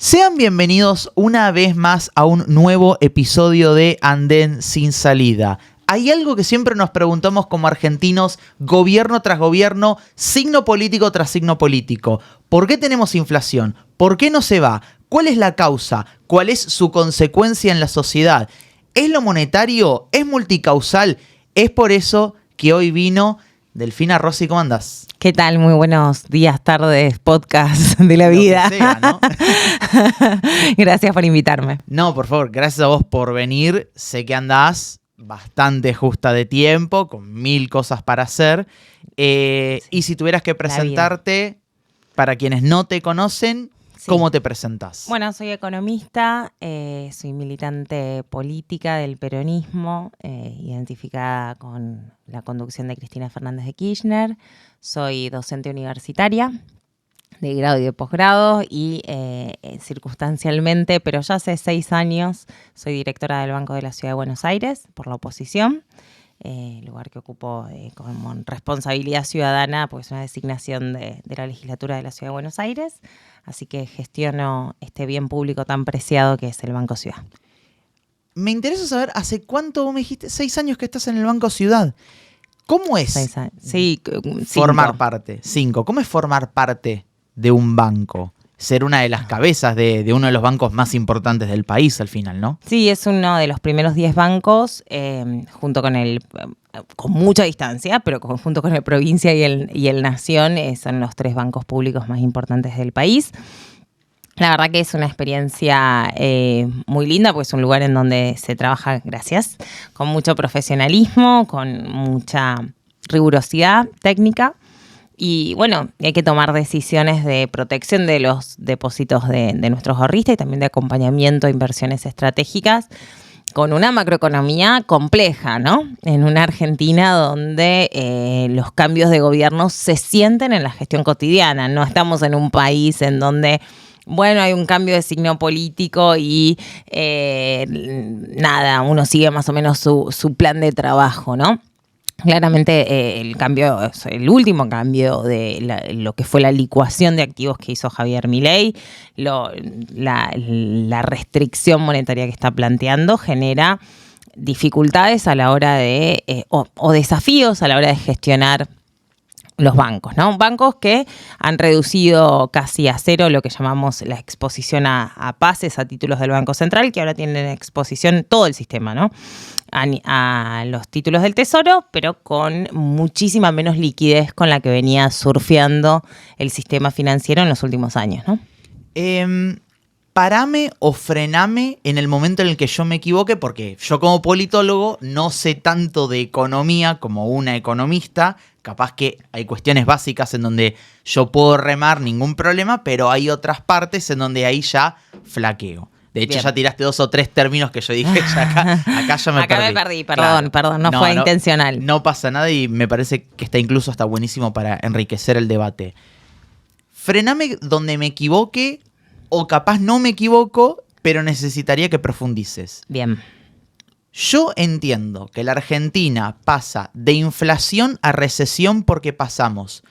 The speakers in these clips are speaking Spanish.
Sean bienvenidos una vez más a un nuevo episodio de Andén sin salida. Hay algo que siempre nos preguntamos como argentinos, gobierno tras gobierno, signo político tras signo político. ¿Por qué tenemos inflación? ¿Por qué no se va? ¿Cuál es la causa? ¿Cuál es su consecuencia en la sociedad? ¿Es lo monetario? ¿Es multicausal? Es por eso que hoy vino Delfina Rossi. ¿Cómo andás? ¿Qué tal? Muy buenos días, tardes, podcast de la vida. Lo que sea, ¿no? Gracias por invitarme. No, por favor, gracias a vos por venir. Sé que andás bastante justa de tiempo, con 1000 cosas para hacer. Y si tuvieras que presentarte, para quienes no te conocen, ¿cómo te presentás? Bueno, soy economista, soy militante política del peronismo, identificada con la conducción de Cristina Fernández de Kirchner. Soy docente universitaria de grado y de posgrado y circunstancialmente, pero ya hace 6 años, soy directora del Banco de la Ciudad de Buenos Aires por la oposición. Lugar que ocupo como responsabilidad ciudadana, porque es una designación de la legislatura de la Ciudad de Buenos Aires, así que gestiono este bien público tan preciado que es el Banco Ciudad. Me interesa saber, ¿hace cuánto vos me dijiste? 6 años que estás en el Banco Ciudad. ¿Cómo es 6 años. Sí, formar 5. parte? 5. ¿Cómo es formar parte de un banco? Ser una de las cabezas de uno de los bancos más importantes del país al final, ¿no? Sí, es uno de los primeros 10 bancos, junto con con mucha distancia, pero junto con el Provincia y el Nación, son los 3 bancos públicos más importantes del país. La verdad que es una experiencia muy linda, porque es un lugar en donde se trabaja, con mucho profesionalismo, con mucha rigurosidad técnica. Y bueno, hay que tomar decisiones de protección de los depósitos de nuestros ahorristas y también de acompañamiento a inversiones estratégicas con una macroeconomía compleja, ¿no? En una Argentina donde los cambios de gobierno se sienten en la gestión cotidiana. No estamos en un país en donde, bueno, hay un cambio de signo político y uno sigue más o menos su plan de trabajo, ¿no? Claramente el último cambio de lo que fue la licuación de activos que hizo Javier Milei, la restricción monetaria que está planteando genera dificultades a la hora de, o desafíos a la hora de gestionar los bancos, ¿no? Bancos que han reducido casi a cero lo que llamamos la exposición a pases, a títulos del Banco Central, que ahora tienen exposición todo el sistema, ¿no? A los títulos del Tesoro, pero con muchísima menos liquidez con la que venía surfeando el sistema financiero en los últimos años, ¿no? Parame o frename en el momento en el que yo me equivoque, porque yo como politólogo no sé tanto de economía como una economista. Capaz que hay cuestiones básicas en donde yo puedo remar, ningún problema, pero hay otras partes en donde ahí ya flaqueo. De hecho, ya tiraste 2 o 3 términos que yo dije, acá ya me perdí. Perdón, no fue intencional. No pasa nada y me parece que está incluso hasta buenísimo para enriquecer el debate. Frename donde me equivoque, o capaz no me equivoco, pero necesitaría que profundices. Bien. Yo entiendo que la Argentina pasa de inflación a recesión porque pasamos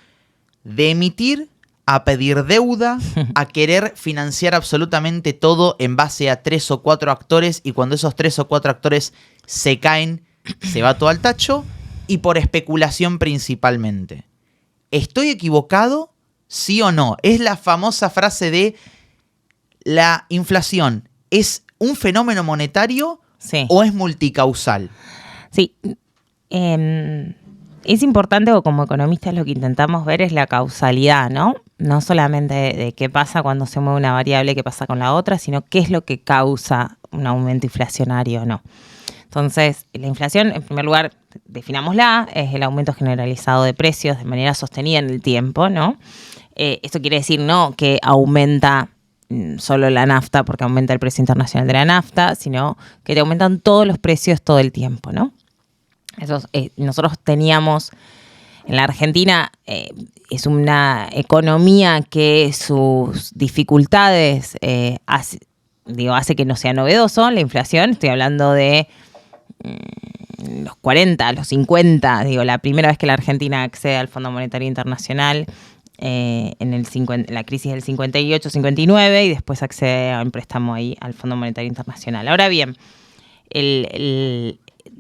de emitir a pedir deuda, a querer financiar absolutamente todo en base a 3 o 4 actores, y cuando esos 3 o 4 actores se caen, se va todo al tacho, y por especulación principalmente. ¿Estoy equivocado? ¿Sí o no? Es la famosa frase de ¿la inflación es un fenómeno monetario o es multicausal? Sí. Es importante, o como economistas lo que intentamos ver es la causalidad, ¿no? No solamente de qué pasa cuando se mueve una variable, qué pasa con la otra, sino qué es lo que causa un aumento inflacionario o no. Entonces, la inflación, en primer lugar, definámosla, es el aumento generalizado de precios de manera sostenida en el tiempo, ¿no? Esto quiere decir no que aumenta solo la nafta porque aumenta el precio internacional de la nafta, sino que te aumentan todos los precios todo el tiempo, ¿no? Nosotros teníamos en la Argentina, es una economía que sus dificultades hace que no sea novedoso la inflación. Estoy hablando de los 40, los 50, la primera vez que la Argentina accede al Fondo Monetario Internacional en la crisis del 58-59 y después accede a un préstamo ahí al Fondo Monetario Internacional. Ahora bien,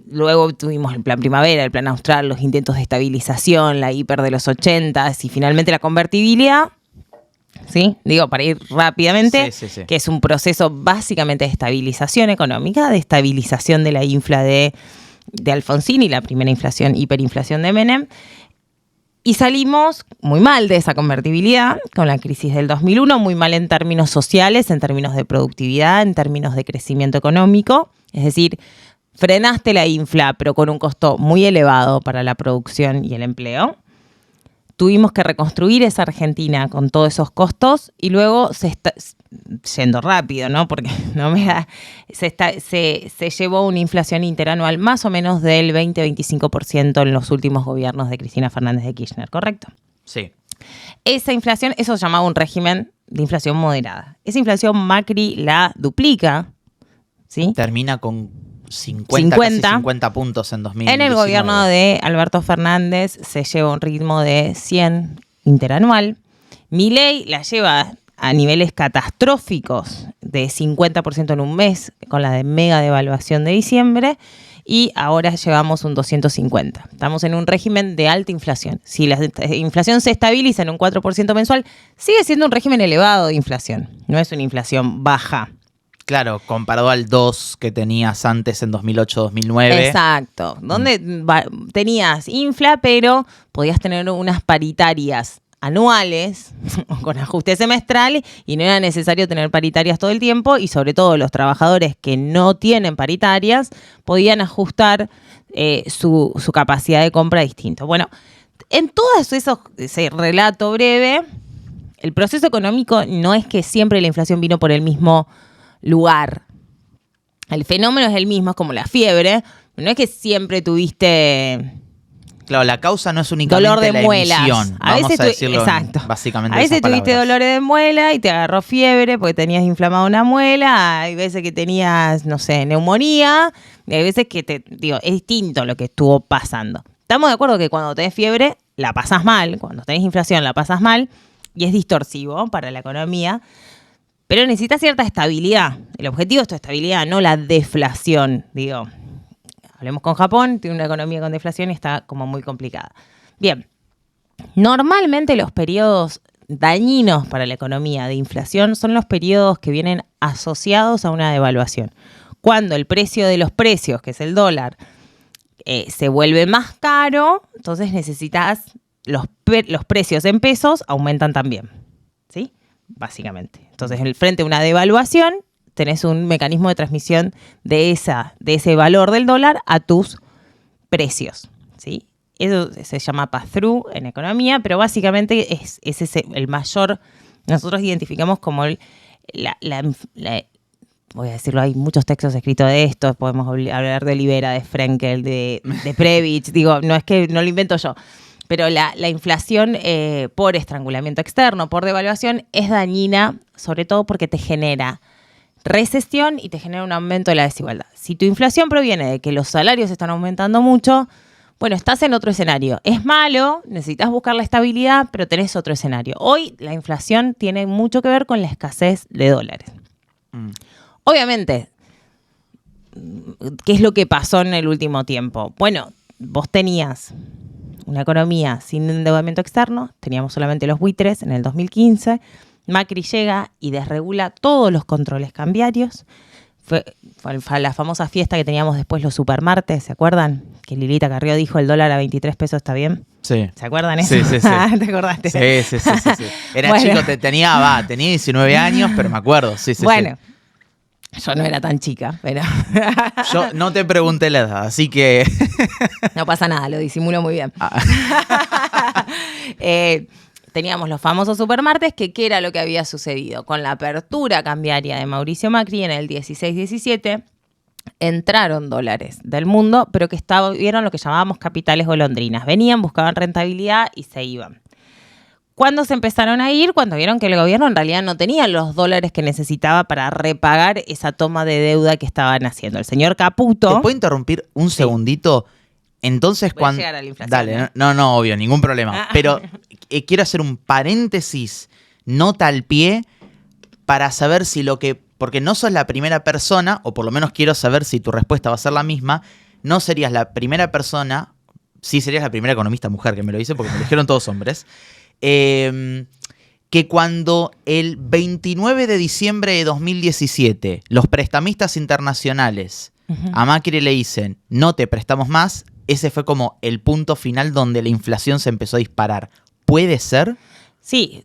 luego tuvimos el Plan Primavera, el Plan Austral, los intentos de estabilización, la hiper de los 80 y finalmente la convertibilidad. ¿Sí? Digo, para ir rápidamente, sí. que es un proceso básicamente de estabilización económica, de estabilización de la infla de Alfonsín y la primera inflación, hiperinflación de Menem. Y salimos muy mal de esa convertibilidad con la crisis del 2001, muy mal en términos sociales, en términos de productividad, en términos de crecimiento económico. Es decir, frenaste la infla, pero con un costo muy elevado para la producción y el empleo. Tuvimos que reconstruir esa Argentina con todos esos costos y luego yendo rápido, ¿no? Porque no me da, se llevó una inflación interanual más o menos del 20-25% en los últimos gobiernos de Cristina Fernández de Kirchner, ¿correcto? Sí. Esa inflación, eso se llamaba un régimen de inflación moderada. Esa inflación Macri la duplica, ¿sí? Termina con 50 puntos en 2019. En el gobierno de Alberto Fernández se lleva un ritmo de 100 interanual. Milei la lleva a niveles catastróficos de 50% en un mes con la de mega devaluación de diciembre y ahora llevamos un 250. Estamos en un régimen de alta inflación. Si la inflación se estabiliza en un 4% mensual, sigue siendo un régimen elevado de inflación. No es una inflación baja. Claro, comparado al 2 que tenías antes en 2008-2009. Exacto, donde tenías infla, pero podías tener unas paritarias anuales con ajuste semestral y no era necesario tener paritarias todo el tiempo y sobre todo los trabajadores que no tienen paritarias podían ajustar su capacidad de compra distinto. Bueno, en todo ese relato breve, el proceso económico no es que siempre la inflación vino por el mismo lugar. El fenómeno es el mismo, es como la fiebre. No es que siempre tuviste... Claro, la causa no es únicamente dolor de la muelas. emisión. Vamos a decirlo exacto. Básicamente. A veces tuviste dolores de muela y te agarró fiebre porque tenías inflamada una muela. Hay veces que tenías, no sé, neumonía. Y hay veces que es distinto lo que estuvo pasando. Estamos de acuerdo que cuando tenés fiebre la pasás mal. Cuando tenés inflación la pasás mal. Y es distorsivo para la economía. Pero necesita cierta estabilidad. El objetivo es tu estabilidad, no la deflación. Digo, hablemos con Japón, tiene una economía con deflación y está como muy complicada. Bien, normalmente los periodos dañinos para la economía de inflación son los periodos que vienen asociados a una devaluación. Cuando el precio de los precios, que es el dólar, se vuelve más caro, entonces necesitas los precios en pesos aumentan también, ¿sí? Básicamente. Entonces, frente a una devaluación, tenés un mecanismo de transmisión de ese valor del dólar a tus precios, ¿sí? Eso se llama pass-through en economía, pero básicamente es ese el mayor, nosotros identificamos como voy a decirlo, hay muchos textos escritos de esto, podemos hablar de Libera, de Frenkel, de Previch, digo, no es que no lo invento yo. Pero la inflación por estrangulamiento externo, por devaluación, es dañina, sobre todo porque te genera recesión y te genera un aumento de la desigualdad. Si tu inflación proviene de que los salarios están aumentando mucho, bueno, estás en otro escenario. Es malo, necesitas buscar la estabilidad, pero tenés otro escenario. Hoy la inflación tiene mucho que ver con la escasez de dólares. Obviamente, ¿qué es lo que pasó en el último tiempo? Bueno, vos tenías una economía sin endeudamiento externo, teníamos solamente los buitres en el 2015, Macri llega y desregula todos los controles cambiarios, fue la famosa fiesta que teníamos después los supermartes, ¿se acuerdan? Que Lilita Carrió dijo el dólar a 23 pesos está bien. Sí. ¿Se acuerdan eso? Sí. ¿Te acordaste? Sí. Era bueno. Chico, tenía 19 años, pero me acuerdo, sí. Bueno. Yo no era tan chica, pero... Yo no te pregunté la edad, así que... No pasa nada, lo disimulo muy bien. Teníamos los famosos supermartes, que ¿qué era lo que había sucedido? Con la apertura cambiaria de Mauricio Macri en el 16-17, entraron dólares del mundo, pero que vieron lo que llamábamos capitales golondrinas. Venían, buscaban rentabilidad y se iban. ¿Cuándo se empezaron a ir? Cuando vieron que el gobierno en realidad no tenía los dólares que necesitaba para repagar esa toma de deuda que estaban haciendo. El señor Caputo... ¿Te puedo interrumpir un segundito? Entonces, Voy a llegar a la inflación. Dale, no, obvio, ningún problema. Pero quiero hacer un paréntesis, nota al pie, para saber si porque no sos la primera persona, o por lo menos quiero saber si tu respuesta va a ser la misma, no serías la primera persona, sí serías la primera economista mujer que me lo dice, porque me lo dijeron todos hombres, que cuando el 29 de diciembre de 2017 los prestamistas internacionales a Macri le dicen, no te prestamos más, ese fue como el punto final donde la inflación se empezó a disparar. ¿Puede ser? Sí,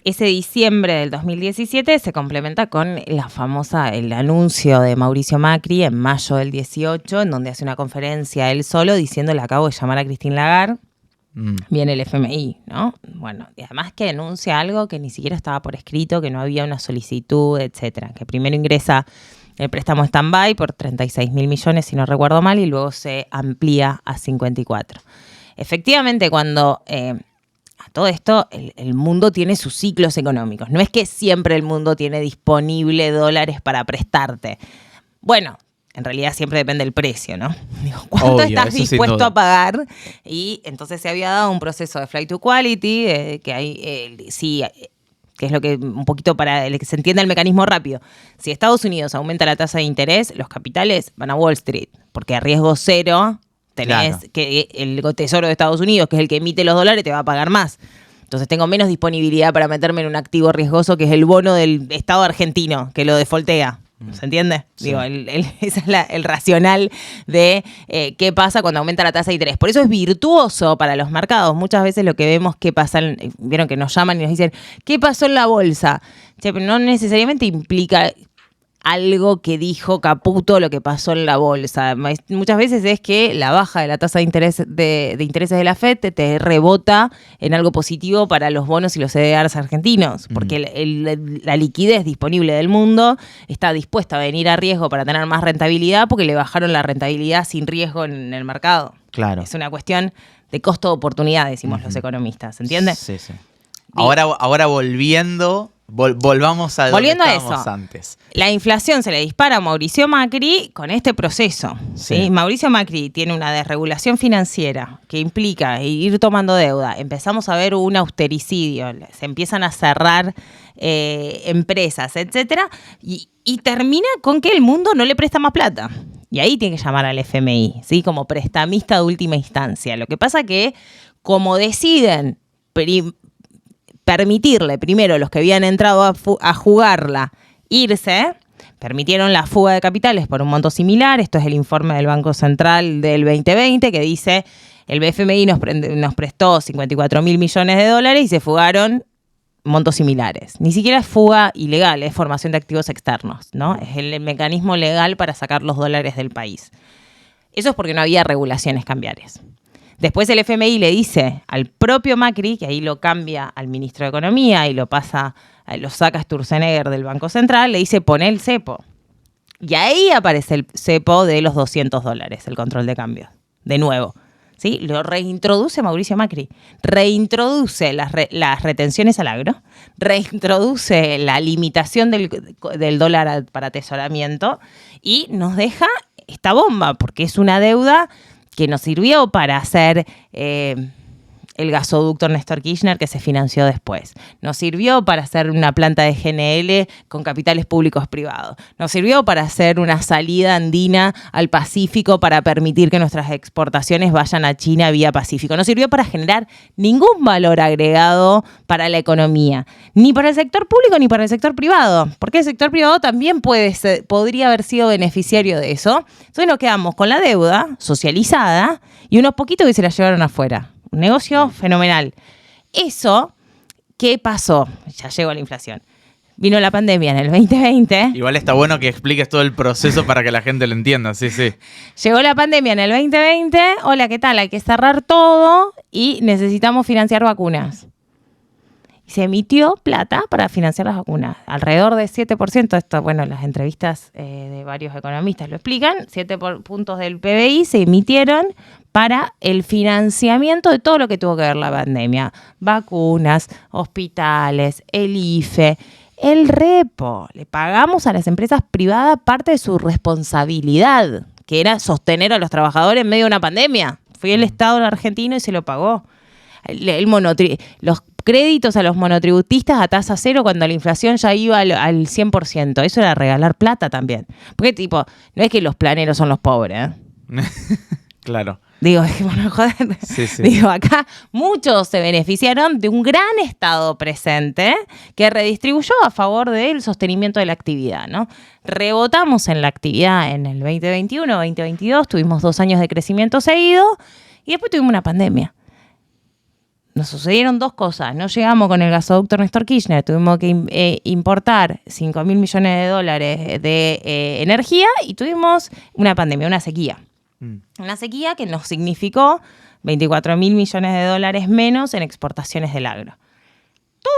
ese diciembre del 2017 se complementa con el anuncio de Mauricio Macri en mayo del 18, en donde hace una conferencia él solo diciendo, le acabo de llamar a Christine Lagarde, viene el FMI, ¿no? Bueno, y además que anuncia algo que ni siquiera estaba por escrito, que no había una solicitud, etcétera, que primero ingresa el préstamo stand-by por 36.000 millones, si no recuerdo mal, y luego se amplía a 54. Efectivamente, cuando a todo esto, el mundo tiene sus ciclos económicos. No es que siempre el mundo tiene disponible dólares para prestarte. Bueno, en realidad siempre depende del precio, ¿no? Digo, ¿cuánto estás dispuesto a pagar? Y entonces se había dado un proceso de flight to quality, que hay, sí, que es lo que un poquito para el que se entienda el mecanismo rápido. Si Estados Unidos aumenta la tasa de interés, los capitales van a Wall Street, porque a riesgo cero tenés que el Tesoro de Estados Unidos, que es el que emite los dólares, te va a pagar más. Entonces tengo menos disponibilidad para meterme en un activo riesgoso que es el bono del Estado argentino, que lo defoltea. ¿Se entiende? Sí. Digo, ese es el racional de qué pasa cuando aumenta la tasa de interés. Por eso es virtuoso para los mercados. Muchas veces lo que vemos que pasa, vieron que nos llaman y nos dicen, ¿qué pasó en la bolsa? Pero no necesariamente implica algo que dijo Caputo lo que pasó en la bolsa. Muchas veces es que la baja de la tasa de intereses de la FED te rebota en algo positivo para los bonos y los CDRs argentinos, porque la liquidez disponible del mundo está dispuesta a venir a riesgo para tener más rentabilidad porque le bajaron la rentabilidad sin riesgo en el mercado. Claro. Es una cuestión de costo de oportunidad, decimos los economistas, ¿entiendes? Sí. Ahora volviendo... Volvamos a donde estábamos antes. La inflación se le dispara a Mauricio Macri con este proceso. ¿Sí? Mauricio Macri tiene una desregulación financiera que implica ir tomando deuda. Empezamos a ver un austericidio, se empiezan a cerrar empresas, etcétera, y termina con que el mundo no le presta más plata. Y ahí tiene que llamar al FMI, ¿sí? Como prestamista de última instancia. Lo que pasa que, como deciden permitirle primero a los que habían entrado a jugarla irse, permitieron la fuga de capitales por un monto similar. Esto es el informe del Banco Central del 2020 que dice el FMI nos prestó 54.000 millones de dólares y se fugaron montos similares. Ni siquiera es fuga ilegal, es formación de activos externos, ¿no? Es el mecanismo legal para sacar los dólares del país. Eso es porque no había regulaciones cambiarias. Después el FMI le dice al propio Macri, que ahí lo cambia al ministro de Economía y lo saca Sturzenegger del Banco Central, le dice poné el cepo. Y ahí aparece el cepo de los $200, el control de cambio. De nuevo, ¿sí? Lo reintroduce Mauricio Macri. Reintroduce las retenciones al agro, reintroduce la limitación del dólar para atesoramiento y nos deja esta bomba, porque es una deuda que nos sirvió para hacer el gasoducto Néstor Kirchner que se financió después. Nos sirvió para hacer una planta de GNL con capitales públicos privados. Nos sirvió para hacer una salida andina al Pacífico para permitir que nuestras exportaciones vayan a China vía Pacífico. No sirvió para generar ningún valor agregado para la economía, ni para el sector público ni para el sector privado, porque el sector privado también podría haber sido beneficiario de eso. Entonces nos quedamos con la deuda socializada y unos poquitos que se la llevaron afuera. Un negocio fenomenal. Eso, ¿qué pasó? Ya llegó a la inflación. Vino la pandemia en el 2020. Igual está bueno que expliques todo el proceso para que la gente lo entienda, sí. Llegó la pandemia en el 2020. Hola, ¿qué tal? Hay que cerrar todo y necesitamos financiar vacunas. Y se emitió plata para financiar las vacunas. Alrededor de 7%. Esto, bueno, las entrevistas de varios economistas lo explican. 7 puntos del PBI se emitieron para el financiamiento de todo lo que tuvo que ver la pandemia. Vacunas, hospitales, el IFE, el repo. Le pagamos a las empresas privadas parte de su responsabilidad que era sostener a los trabajadores en medio de una pandemia. Fue el Estado argentino y se lo pagó. Los créditos a los monotributistas a tasa cero cuando la inflación ya iba al 100%. Eso era regalar plata también. Porque, tipo, no es que los planeros son los pobres, ¿eh? Claro. Digo, bueno, joder. Sí, sí. Digo, acá muchos se beneficiaron de un gran Estado presente que redistribuyó a favor del sostenimiento de la actividad, ¿no? Rebotamos en la actividad en el 2021, 2022, tuvimos 2 años de crecimiento seguido y después tuvimos una pandemia. Nos sucedieron 2 cosas. No llegamos con el gasoducto Néstor Kirchner. Tuvimos que importar $5.000 millones de energía y tuvimos una pandemia, una sequía. Una sequía que nos significó $24.000 millones menos en exportaciones del agro.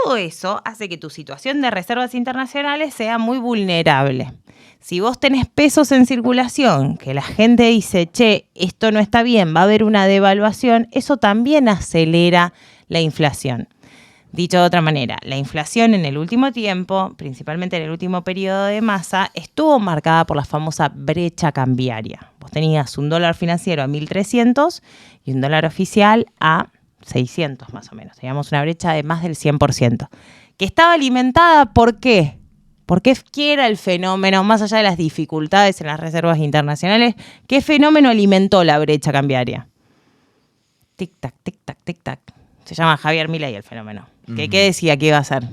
Todo eso hace que tu situación de reservas internacionales sea muy vulnerable. Si vos tenés pesos en circulación, que la gente dice, che, esto no está bien, va a haber una devaluación, eso también acelera la inflación. Dicho de otra manera, la inflación en el último tiempo, principalmente en el último periodo de Massa, estuvo marcada por la famosa brecha cambiaria. Vos tenías un dólar financiero a 1.300 y un dólar oficial a 600 más o menos. Teníamos una brecha de más del 100%. Que estaba alimentada, ¿por qué? Porque ¿qué era el fenómeno, más allá de las dificultades en las reservas internacionales? ¿Qué fenómeno alimentó la brecha cambiaria? Tic-tac, tic-tac, tic-tac. Se llama Javier Milei el fenómeno. ¿Qué decía que iba a hacer?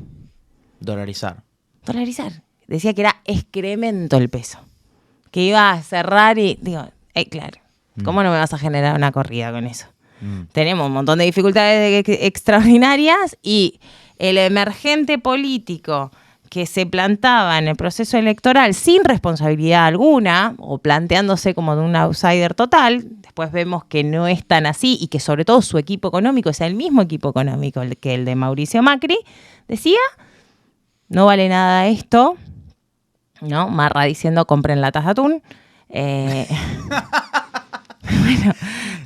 Dolarizar. Decía que era excremento el peso. Que iba a cerrar y... Digo, claro, ¿cómo no me vas a generar una corrida con eso? Tenemos un montón de dificultades extraordinarias y el emergente político que se plantaba en el proceso electoral sin responsabilidad alguna o planteándose como de un outsider total, después vemos que no es tan así y que sobre todo su equipo económico es el mismo equipo económico que el de Mauricio Macri, decía, no vale nada esto, ¿no? Marra diciendo compren latas de atún. Bueno,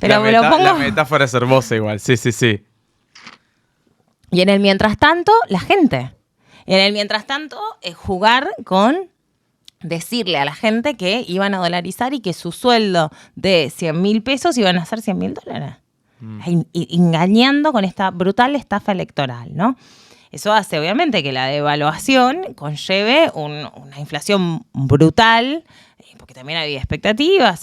pero me lo pongo... La metáfora es hermosa igual, sí. Y en el mientras tanto, la gente. En el mientras tanto, jugar con decirle a la gente que iban a dolarizar y que su sueldo de 100.000 pesos iban a ser $100.000. Engañando con esta brutal estafa electoral, ¿no? Eso hace, obviamente, que la devaluación conlleve una inflación brutal, porque también había expectativas,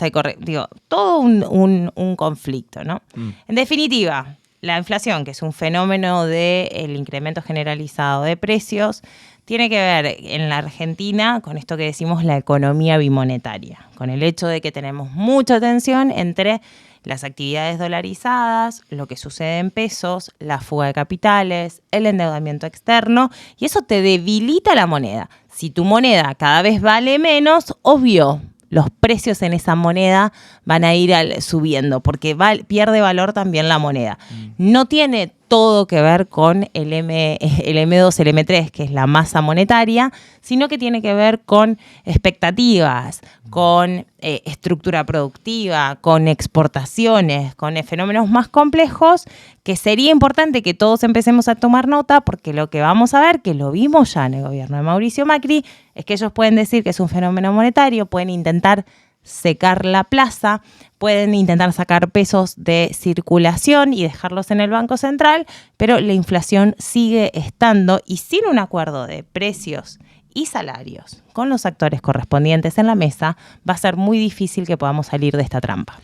todo un conflicto, ¿no? En definitiva, la inflación, que es un fenómeno del incremento generalizado de precios, tiene que ver en la Argentina con esto que decimos la economía bimonetaria, con el hecho de que tenemos mucha tensión entre las actividades dolarizadas, lo que sucede en pesos, la fuga de capitales, el endeudamiento externo, y eso te debilita la moneda. Si tu moneda cada vez vale menos, obvio, los precios en esa moneda van a ir subiendo, porque pierde valor también la moneda. No tiene todo que ver con el M2, el M3, que es la masa monetaria, sino que tiene que ver con expectativas, con estructura productiva, con exportaciones, con fenómenos más complejos, que sería importante que todos empecemos a tomar nota, porque lo que vamos a ver, que lo vimos ya en el gobierno de Mauricio Macri, es que ellos pueden decir que es un fenómeno monetario, pueden intentar secar la plaza, pueden intentar sacar pesos de circulación y dejarlos en el Banco Central, pero la inflación sigue estando y sin un acuerdo de precios y salarios con los actores correspondientes en la mesa, va a ser muy difícil que podamos salir de esta trampa.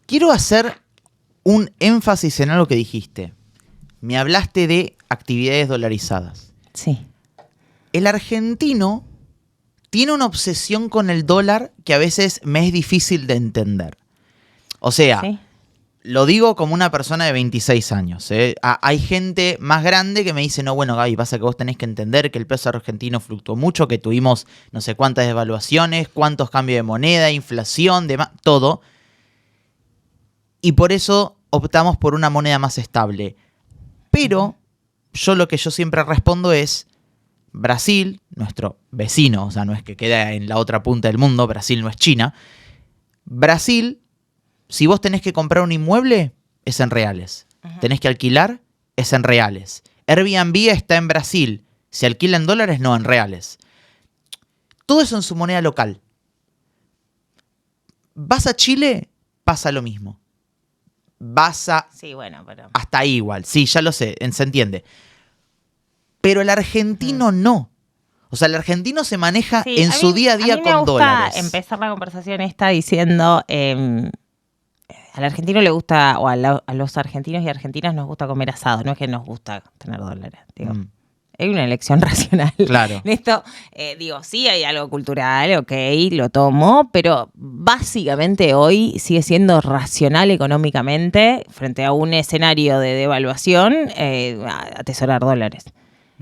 Quiero hacer un énfasis en algo que dijiste. Me hablaste de actividades dolarizadas. Sí. El argentino tiene una obsesión con el dólar que a veces me es difícil de entender. O sea, ¿sí? Lo digo como una persona de 26 años. Hay gente más grande que me dice, no, bueno, Gaby, pasa que vos tenés que entender que el peso argentino fluctuó mucho, que tuvimos no sé cuántas devaluaciones, cuántos cambios de moneda, inflación, todo. Y por eso optamos por una moneda más estable. Pero lo que yo siempre respondo es, Brasil, nuestro vecino, o sea, no es que queda en la otra punta del mundo, Brasil no es China. Brasil, si vos tenés que comprar un inmueble, es en reales. Tenés que alquilar, es en reales. Airbnb está en Brasil. Se alquila en dólares, no en reales. Todo eso en su moneda local. Vas a Chile, pasa lo mismo. Vas a... Sí, bueno, pero... Hasta ahí igual, sí, ya lo sé, se entiende. Pero el argentino no. O sea, el argentino se maneja en su día a día con dólares. Empezar la conversación esta diciendo... al argentino le gusta, o a los argentinos y argentinas nos gusta comer asado, no es que nos gusta tener dólares, digo. Hay una elección racional. Claro. En esto, digo, sí hay algo cultural, ok, lo tomo, pero básicamente hoy sigue siendo racional económicamente frente a un escenario de devaluación, atesorar dólares.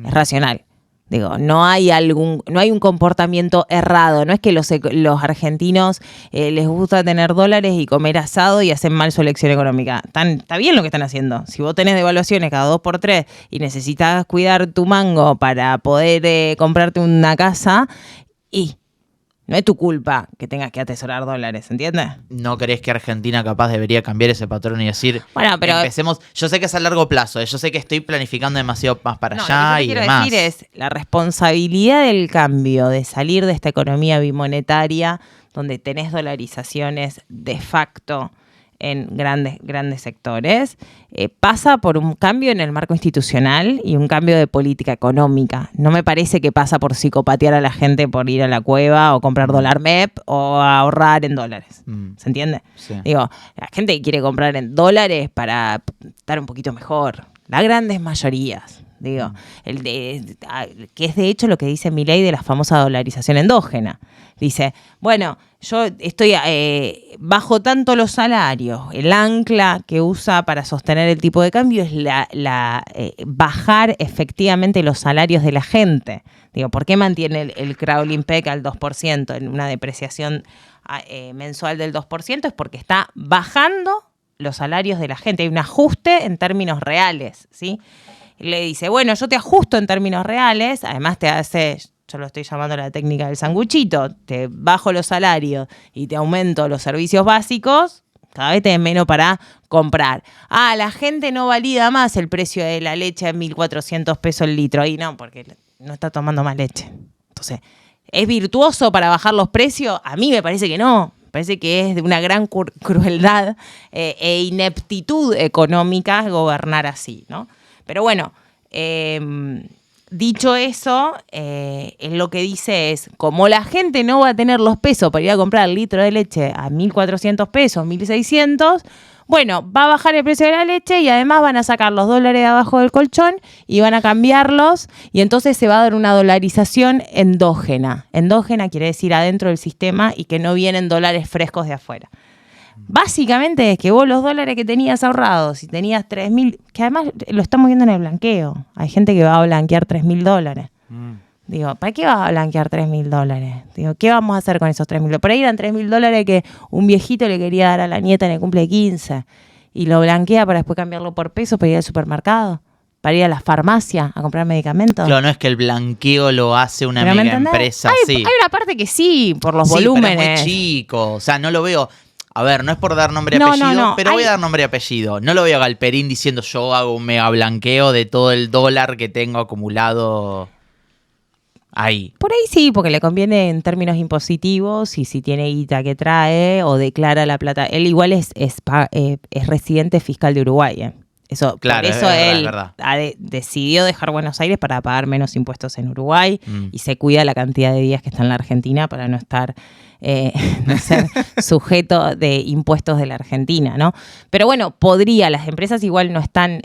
Es racional. Digo, no hay un comportamiento errado. No es que los argentinos les gusta tener dólares y comer asado y hacen mal su elección económica. Está bien lo que están haciendo. Si vos tenés devaluaciones cada 2x3 y necesitas cuidar tu mango para poder comprarte una casa, y no es tu culpa que tengas que atesorar dólares, ¿entiendes? ¿No crees que Argentina capaz debería cambiar ese patrón y decir, bueno, pero empecemos? Yo sé que es a largo plazo, yo sé que estoy planificando demasiado más para allá y demás. Lo que quiero decir es la responsabilidad del cambio, de salir de esta economía bimonetaria donde tenés dolarizaciones de facto en grandes sectores, pasa por un cambio en el marco institucional y un cambio de política económica. No me parece que pasa por psicopatear a la gente por ir a la cueva o comprar dólar MEP o ahorrar en dólares. ¿Se entiende? Sí. Digo, la gente quiere comprar en dólares para estar un poquito mejor. Las grandes mayorías. Digo, que es de hecho lo que dice Milei de la famosa dolarización endógena. Dice, bueno, yo estoy bajo tanto los salarios, el ancla que usa para sostener el tipo de cambio es bajar efectivamente los salarios de la gente. Digo, ¿por qué mantiene el crawling peg al 2% en una depreciación mensual del 2%? Es porque está bajando los salarios de la gente. Hay un ajuste en términos reales, ¿sí? Le dice, bueno, yo te ajusto en términos reales, además te hace, yo lo estoy llamando la técnica del sanguchito, te bajo los salarios y te aumento los servicios básicos, cada vez tenés menos para comprar. La gente no valida más el precio de la leche a 1.400 pesos el litro. Y no, porque no está tomando más leche. Entonces, ¿es virtuoso para bajar los precios? A mí me parece que no. Me parece que es de una gran crueldad e ineptitud económica gobernar así, ¿no? Pero bueno, dicho eso, lo que dice es, como la gente no va a tener los pesos para ir a comprar el litro de leche a 1.400 pesos, 1.600, bueno, va a bajar el precio de la leche y además van a sacar los dólares de abajo del colchón y van a cambiarlos y entonces se va a dar una dolarización endógena. Endógena quiere decir adentro del sistema y que no vienen dólares frescos de afuera. Básicamente es que vos los dólares que tenías ahorrados, si tenías 3.000, que además lo estamos viendo en el blanqueo. Hay gente que va a blanquear $3.000. Digo, ¿para qué vas a blanquear $3.000? Digo, ¿qué vamos a hacer con esos $3.000? Por ahí eran $3.000 que un viejito le quería dar a la nieta en el cumple de 15 y lo blanquea para después cambiarlo por pesos para ir al supermercado, para ir a la farmacia a comprar medicamentos. Claro, no es que el blanqueo lo hace una mega empresa. Hay una parte que sí, por los volúmenes. Pero es muy chico, o sea, no lo veo. A ver, no es por dar nombre y apellido, pero voy a dar nombre y apellido. No lo veo a Galperín diciendo yo hago un mega blanqueo de todo el dólar que tengo acumulado ahí. Por ahí sí, porque le conviene en términos impositivos y si tiene guita que trae o declara la plata. Él igual es residente fiscal de Uruguay. Eso, claro, por eso él decidió dejar Buenos Aires para pagar menos impuestos en Uruguay y se cuida la cantidad de días que está en la Argentina para no estar no ser sujeto de impuestos de la Argentina, ¿no? Pero bueno, las empresas igual no están,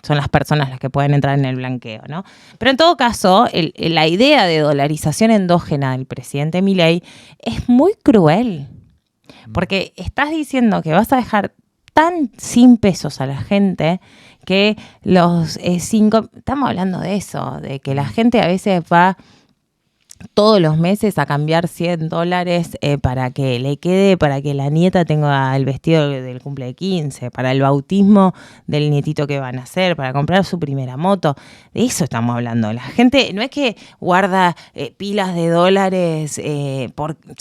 son las personas las que pueden entrar en el blanqueo, ¿no? Pero en todo caso, la idea de dolarización endógena del presidente Milei es muy cruel, porque estás diciendo que vas a dejar tan sin pesos a la gente que estamos hablando de eso, de que la gente a veces va todos los meses a cambiar $100 para que le quede, para que la nieta tenga el vestido del cumple de 15, para el bautismo del nietito que van a hacer, para comprar su primera moto. De eso estamos hablando. La gente no es que guarda pilas de dólares, ¿se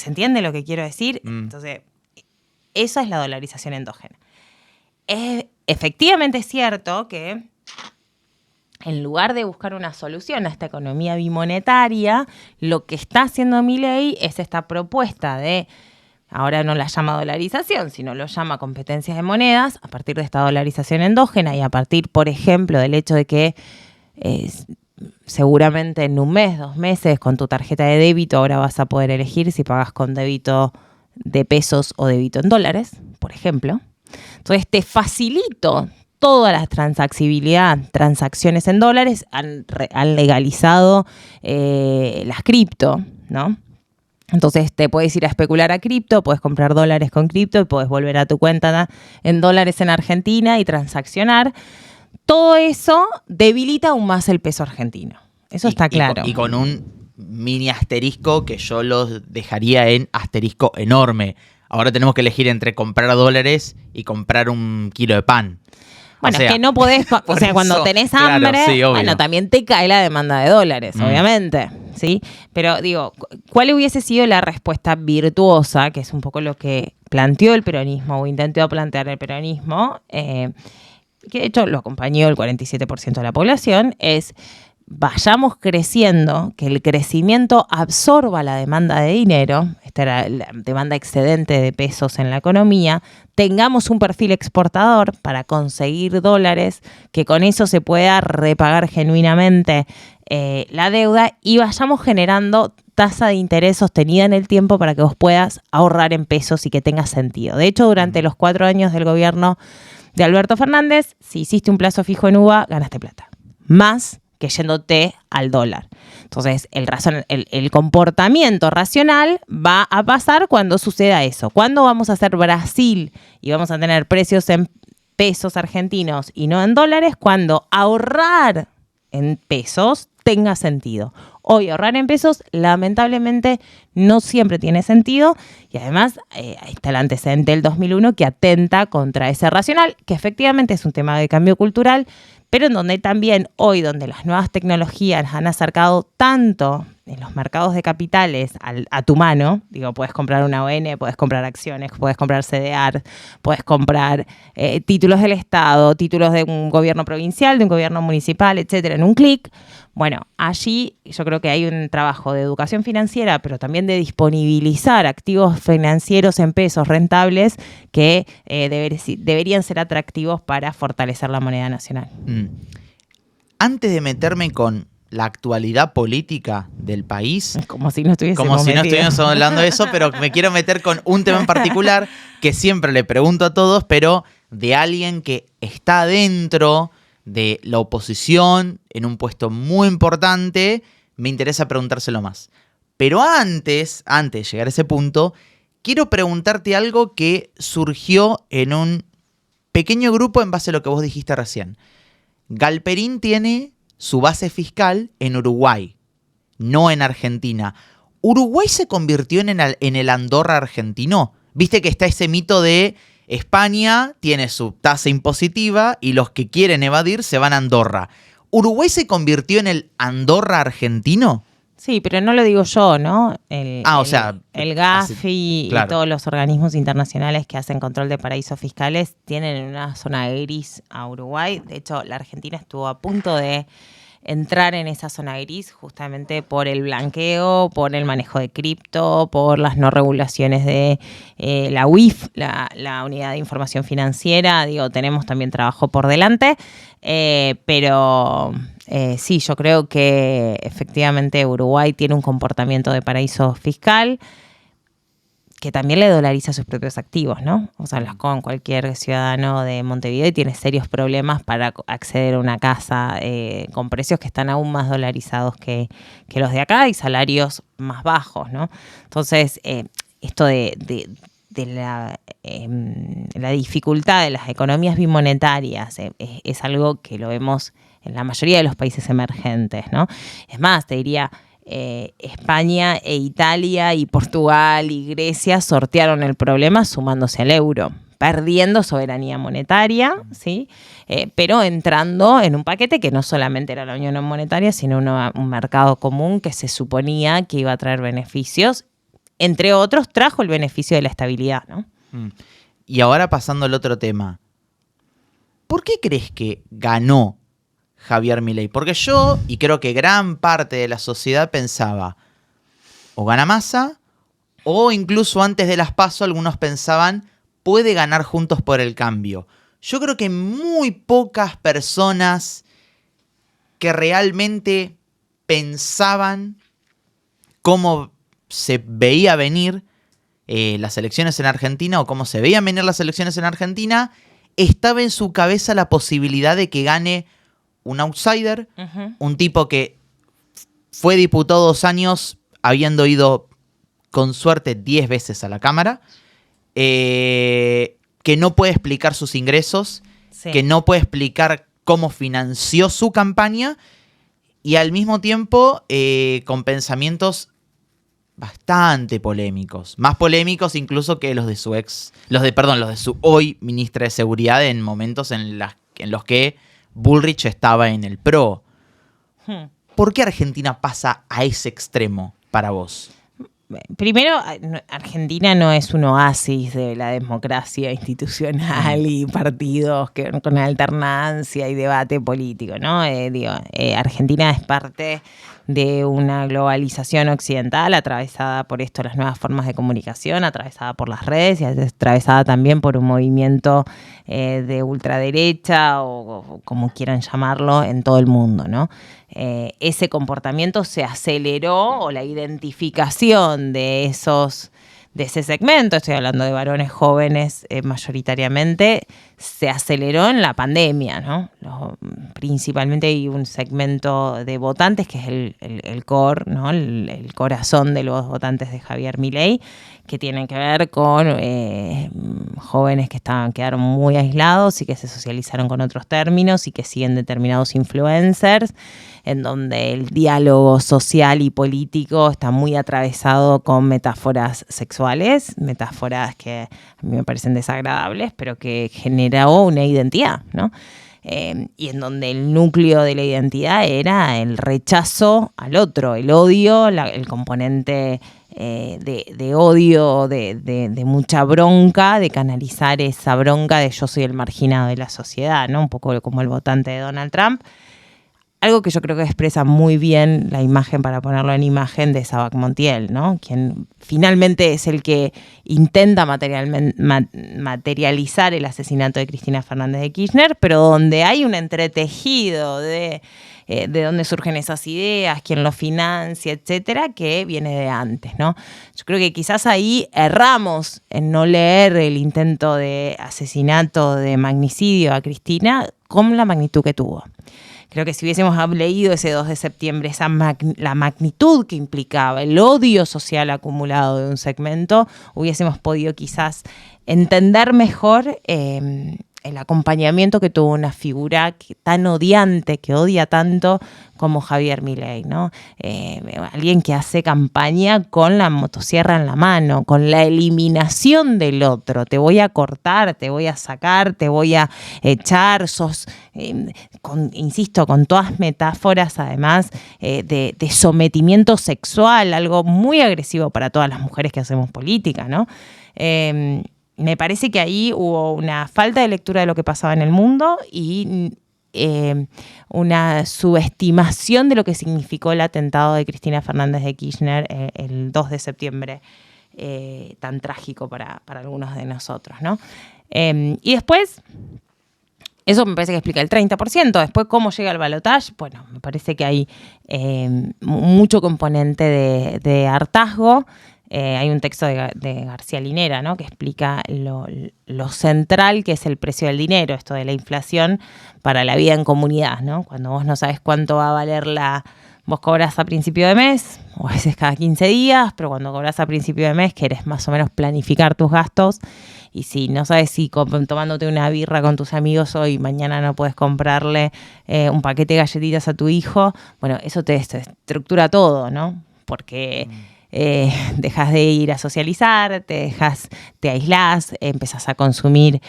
entiende lo que quiero decir? Entonces, esa es la dolarización endógena. Efectivamente es cierto que en lugar de buscar una solución a esta economía bimonetaria, lo que está haciendo Milei es esta propuesta de ahora no la llama dolarización, sino lo llama competencias de monedas, a partir de esta dolarización endógena y a partir, por ejemplo, del hecho de que seguramente en un mes, 2 meses, con tu tarjeta de débito ahora vas a poder elegir si pagas con débito de pesos o débito en dólares, por ejemplo. Entonces te facilito toda la transacciones en dólares, han legalizado las cripto, ¿no? Entonces te puedes ir a especular a cripto, puedes comprar dólares con cripto y puedes volver a tu cuenta en dólares en Argentina y transaccionar. Todo eso debilita aún más el peso argentino. Eso está claro. Y con un mini asterisco que yo lo dejaría en asterisco enorme. Ahora tenemos que elegir entre comprar dólares y comprar un kilo de pan. Bueno, es que no podés, o sea, cuando tenés hambre, claro, sí, bueno, también te cae la demanda de dólares, obviamente, ¿sí? Pero digo, ¿cuál hubiese sido la respuesta virtuosa, que es un poco lo que planteó el peronismo o intentó plantear el peronismo, que de hecho lo acompañó el 47% de la población, es vayamos creciendo, que el crecimiento absorba la demanda de dinero, esta era la demanda excedente de pesos en la economía, tengamos un perfil exportador para conseguir dólares, que con eso se pueda repagar genuinamente la deuda y vayamos generando tasa de interés sostenida en el tiempo para que vos puedas ahorrar en pesos y que tenga sentido. De hecho, durante los 4 años del gobierno de Alberto Fernández, si hiciste un plazo fijo en UVA, ganaste plata. Más que yéndote al dólar. Entonces, el comportamiento racional va a pasar cuando suceda eso. ¿Cuándo vamos a ser Brasil y vamos a tener precios en pesos argentinos y no en dólares? Cuando ahorrar en pesos tenga sentido. Hoy ahorrar en pesos, lamentablemente, no siempre tiene sentido y además ahí está el antecedente del 2001 que atenta contra ese racional, que efectivamente es un tema de cambio cultural, pero en donde también hoy, donde las nuevas tecnologías han acercado tanto en los mercados de capitales a tu mano, digo, puedes comprar una ON, puedes comprar acciones, puedes comprar CDR, puedes comprar títulos del Estado, títulos de un gobierno provincial, de un gobierno municipal, etcétera, en un clic. Bueno, allí yo creo que hay un trabajo de educación financiera, pero también de disponibilizar activos financieros en pesos rentables que deberían ser atractivos para fortalecer la moneda nacional. Antes de meterme con la actualidad política del país, como si no estuviésemos hablando de eso, pero me quiero meter con un tema en particular que siempre le pregunto a todos, pero de alguien que está dentro de la oposición en un puesto muy importante, me interesa preguntárselo más. Pero antes de llegar a ese punto, quiero preguntarte algo que surgió en un pequeño grupo en base a lo que vos dijiste recién. Galperín tiene su base fiscal en Uruguay, no en Argentina. ¿Uruguay se convirtió en el Andorra argentino? Viste que está ese mito de España tiene su tasa impositiva y los que quieren evadir se van a Andorra. ¿Uruguay se convirtió en el Andorra argentino? Sí, pero no lo digo yo, ¿no? El GAFI claro. Y todos los organismos internacionales que hacen control de paraísos fiscales tienen una zona gris a Uruguay. De hecho, la Argentina estuvo a punto de entrar en esa zona gris justamente por el blanqueo, por el manejo de cripto, por las no regulaciones de la UIF, la Unidad de Información Financiera. Digo, tenemos también trabajo por delante, pero sí, yo creo que efectivamente Uruguay tiene un comportamiento de paraíso fiscal que también le dolariza sus propios activos, ¿no? O sea, con cualquier ciudadano de Montevideo tiene serios problemas para acceder a una casa con precios que están aún más dolarizados que los de acá y salarios más bajos, ¿no? Entonces, esto de la dificultad de las economías bimonetarias es algo que lo vemos en la mayoría de los países emergentes, ¿no? Es más, te diría, España e Italia y Portugal y Grecia sortearon el problema sumándose al euro, perdiendo soberanía monetaria, ¿sí? Pero entrando en un paquete que no solamente era la unión monetaria, sino un mercado común que se suponía que iba a traer beneficios. Entre otros, trajo el beneficio de la estabilidad, ¿no? Y ahora pasando al otro tema, ¿por qué crees que ganó Javier Milei? Porque yo, y creo que gran parte de la sociedad pensaba, o gana Massa O incluso antes de las PASO algunos pensaban, puede ganar Juntos por el Cambio. Yo creo que muy pocas personas que realmente pensaban cómo se veía venir las elecciones en Argentina o cómo se veían venir las elecciones en Argentina, estaba en su cabeza la posibilidad de que gane un outsider, un tipo que fue diputado 2 años habiendo ido con suerte 10 veces a la Cámara, que no puede explicar sus ingresos, Sí. que no puede explicar cómo financió su campaña y al mismo tiempo con pensamientos bastante polémicos. Más polémicos incluso que los de su hoy ministra de Seguridad en momentos en los que Bullrich estaba en el PRO. ¿Por qué Argentina pasa a ese extremo para vos? Primero, Argentina no es un oasis de la democracia institucional y partidos con alternancia y debate político, ¿no? Argentina es parte de una globalización occidental atravesada por las nuevas formas de comunicación, atravesada por las redes y atravesada también por un movimiento de ultraderecha o como quieran llamarlo en todo el mundo, ¿no? Ese comportamiento se aceleró, o la identificación de ese segmento, estoy hablando de varones jóvenes mayoritariamente, se aceleró en la pandemia, ¿no? Principalmente hay un segmento de votantes que es el core, ¿no? El corazón de los votantes de Javier Milei, que tienen que ver con jóvenes que quedaron muy aislados y que se socializaron con otros términos y que siguen determinados influencers, en donde el diálogo social y político está muy atravesado con metáforas sexuales, metáforas que a mí me parecen desagradables, pero que generó una identidad, ¿no? Y en donde el núcleo de la identidad era el rechazo al otro, el odio, el componente de odio, de mucha bronca, de canalizar esa bronca de yo soy el marginado de la sociedad, ¿no? Un poco como el votante de Donald Trump. Algo que yo creo que expresa muy bien la imagen, para ponerlo en imagen, de Sabac Montiel, ¿no? Quien finalmente es el que intenta materializar el asesinato de Cristina Fernández de Kirchner, pero donde hay un entretejido de dónde surgen esas ideas, quién lo financia, etcétera, que viene de antes, ¿no? Yo creo que quizás ahí erramos en no leer el intento de asesinato, de magnicidio a Cristina con la magnitud que tuvo. Creo que si hubiésemos leído ese 2 de septiembre la magnitud que implicaba, el odio social acumulado de un segmento, hubiésemos podido quizás entender mejor el acompañamiento que tuvo una figura tan odiante, que odia tanto como Javier Milei, ¿no? Alguien que hace campaña con la motosierra en la mano, con la eliminación del otro. Te voy a cortar, te voy a sacar, te voy a echar. Insisto, con todas metáforas además de sometimiento sexual, algo muy agresivo para todas las mujeres que hacemos política, ¿no? Me parece que ahí hubo una falta de lectura de lo que pasaba en el mundo y una subestimación de lo que significó el atentado de Cristina Fernández de Kirchner el 2 de septiembre, tan trágico para algunos de nosotros, ¿no? Y después, eso me parece que explica el 30%. Después, ¿cómo llega al balotaje? Bueno, me parece que hay mucho componente de hartazgo. Hay un texto de García Linera, ¿no? Que explica lo central que es el precio del dinero, esto de la inflación para la vida en comunidad, ¿no? Cuando vos no sabes cuánto va a valer vos cobrás a principio de mes, o a veces cada 15 días, pero cuando cobrás a principio de mes querés más o menos planificar tus gastos, y si no sabes si tomándote una birra con tus amigos hoy, mañana no puedes comprarle un paquete de galletitas a tu hijo, bueno, eso te estructura todo, ¿no? Porque dejas de ir a socializar, te aislás, empezás a consumir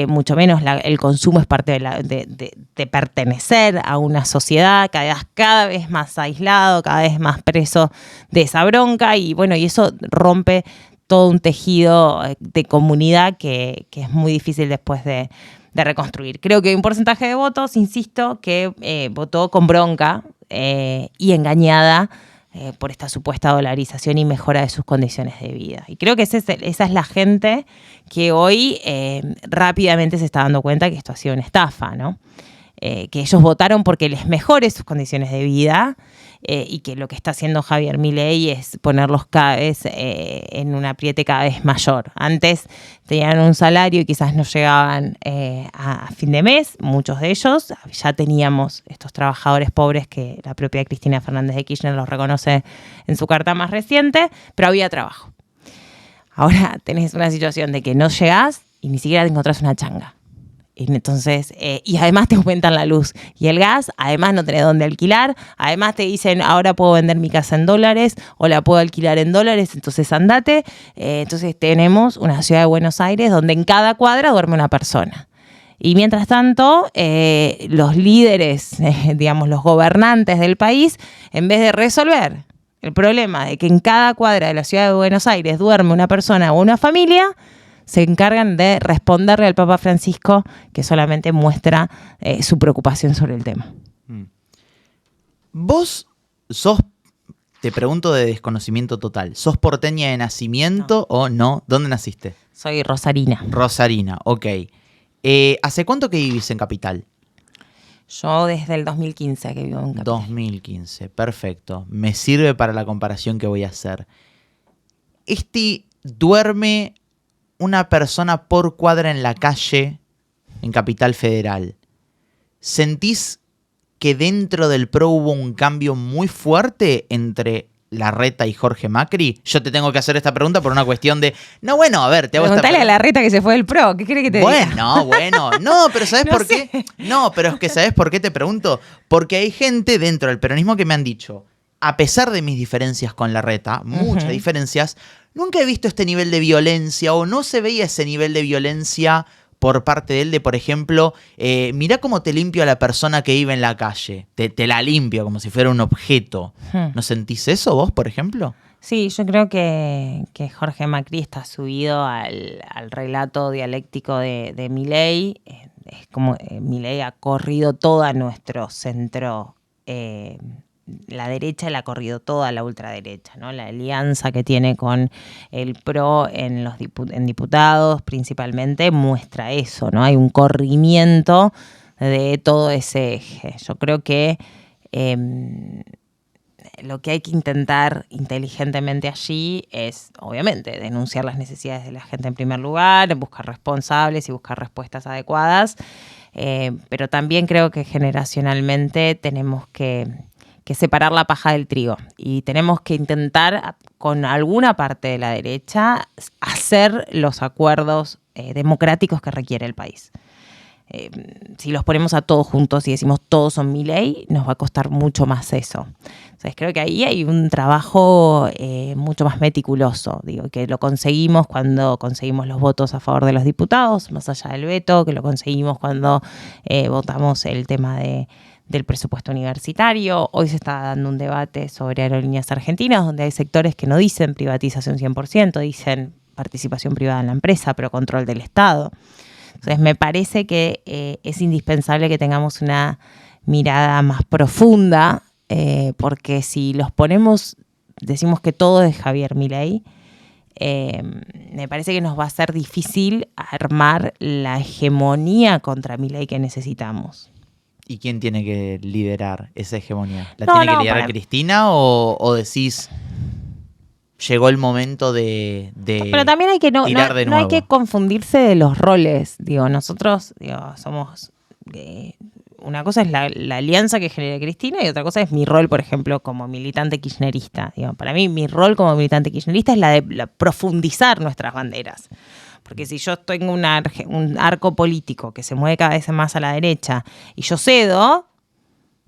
mucho menos. El consumo es parte de pertenecer a una sociedad, cada vez más aislado, cada vez más preso de esa bronca, y bueno, y eso rompe todo un tejido de comunidad que es muy difícil después de reconstruir. Creo que hay un porcentaje de votos, insisto, que votó con bronca y engañada por esta supuesta dolarización y mejora de sus condiciones de vida. Y creo que esa es la gente que hoy rápidamente se está dando cuenta que esto ha sido una estafa, ¿no? Que ellos votaron porque les mejore sus condiciones de vida y que lo que está haciendo Javier Milei es ponerlos cada vez en un apriete cada vez mayor. Antes tenían un salario y quizás no llegaban a fin de mes, muchos de ellos. Ya teníamos estos trabajadores pobres que la propia Cristina Fernández de Kirchner los reconoce en su carta más reciente, pero había trabajo. Ahora tenés una situación de que no llegás y ni siquiera te encontrás una changa. Entonces, y además te aumentan la luz y el gas, además no tenés dónde alquilar, además te dicen ahora puedo vender mi casa en dólares o la puedo alquilar en dólares, entonces andate. Entonces tenemos una ciudad de Buenos Aires donde en cada cuadra duerme una persona. Y mientras tanto, los líderes, digamos los gobernantes del país, en vez de resolver el problema de que en cada cuadra de la ciudad de Buenos Aires duerme una persona o una familia, se encargan de responderle al Papa Francisco, que solamente muestra su preocupación sobre el tema. Vos sos, te pregunto de desconocimiento total, ¿sos porteña de nacimiento o no? ¿Dónde naciste? Soy rosarina. Rosarina, ok. ¿Hace cuánto que vivís en Capital? Yo desde el 2015 que vivo en Capital. 2015, perfecto. Me sirve para la comparación que voy a hacer. Duerme una persona por cuadra en la calle en Capital Federal. ¿Sentís que dentro del PRO hubo un cambio muy fuerte entre Larreta y Jorge Macri? Yo te tengo que hacer esta pregunta por una cuestión de... No, bueno, a ver, te hago esta pregunta. Preguntale a Larreta que se fue del PRO, ¿qué quiere que te diga? Bueno, no, pero ¿sabes No por sé. qué? No, pero es que ¿sabes por qué te pregunto? Porque hay gente dentro del peronismo que me han dicho, a pesar de mis diferencias con Larreta, muchas diferencias, nunca he visto este nivel de violencia o no se veía ese nivel de violencia por parte de él de, por ejemplo, mirá cómo te limpio a la persona que vive en la calle. Te la limpio como si fuera un objeto. ¿No sentís eso vos, por ejemplo? Sí, yo creo que Jorge Macri está subido al relato dialéctico de Milei. Es como Milei ha corrido todo nuestro centro, la derecha la ha corrido toda la ultraderecha, ¿no? La alianza que tiene con el PRO en diputados principalmente muestra eso, ¿no? Hay un corrimiento de todo ese eje. Yo creo que lo que hay que intentar inteligentemente allí es, obviamente, denunciar las necesidades de la gente en primer lugar, buscar responsables y buscar respuestas adecuadas, pero también creo que generacionalmente tenemos que separar la paja del trigo y tenemos que intentar con alguna parte de la derecha hacer los acuerdos democráticos que requiere el país. Si los ponemos a todos juntos y decimos todos son Milei, nos va a costar mucho más eso. Entonces creo que ahí hay un trabajo mucho más meticuloso, digo, que lo conseguimos cuando conseguimos los votos a favor de los diputados, más allá del veto, que lo conseguimos cuando votamos el tema del presupuesto universitario. Hoy se está dando un debate sobre aerolíneas argentinas, donde hay sectores que no dicen privatización 100%, dicen participación privada en la empresa, pero control del Estado. Entonces me parece que es indispensable que tengamos una mirada más profunda, porque si los ponemos, decimos que todo es Javier Milei, me parece que nos va a ser difícil armar la hegemonía contra Milei que necesitamos. ¿Y quién tiene que liderar esa hegemonía? ¿La tiene que liderar Cristina o decís llegó el momento de pero también hay que no hay que confundirse de los roles. Digo, nosotros somos una cosa es la alianza que genera Cristina y otra cosa es mi rol, por ejemplo, como militante kirchnerista. Digo, para mí mi rol como militante kirchnerista es la de profundizar nuestras banderas. Porque si yo tengo un arco político que se mueve cada vez más a la derecha y yo cedo,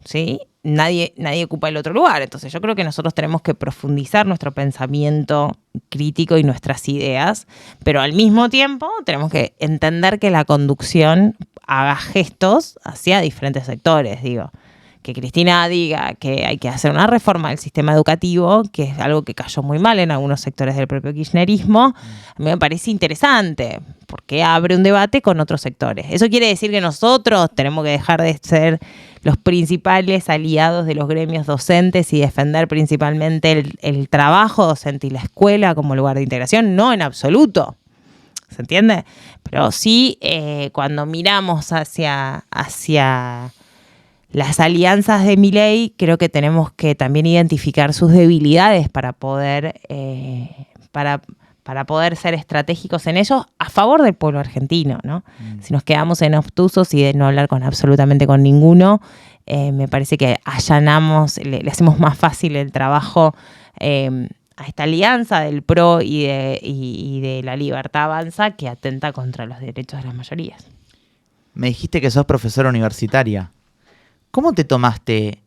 ¿sí? Nadie ocupa el otro lugar. Entonces yo creo que nosotros tenemos que profundizar nuestro pensamiento crítico y nuestras ideas, pero al mismo tiempo tenemos que entender que la conducción haga gestos hacia diferentes sectores, digo. que Cristina diga que hay que hacer una reforma del sistema educativo, que es algo que cayó muy mal en algunos sectores del propio kirchnerismo, a mí me parece interesante, porque abre un debate con otros sectores. Eso quiere decir que nosotros tenemos que dejar de ser los principales aliados de los gremios docentes y defender principalmente el trabajo docente y la escuela como lugar de integración. No, en absoluto. ¿Se entiende? Pero sí, cuando miramos hacia las alianzas de Milei, creo que tenemos que también identificar sus debilidades para poder ser estratégicos en ellos a favor del pueblo argentino, ¿no? Si nos quedamos en obtusos y de no hablar absolutamente con ninguno, me parece que le hacemos más fácil el trabajo a esta alianza del PRO y de la Libertad Avanza, que atenta contra los derechos de las mayorías. Me dijiste que sos profesora universitaria. ¿Cómo te tomaste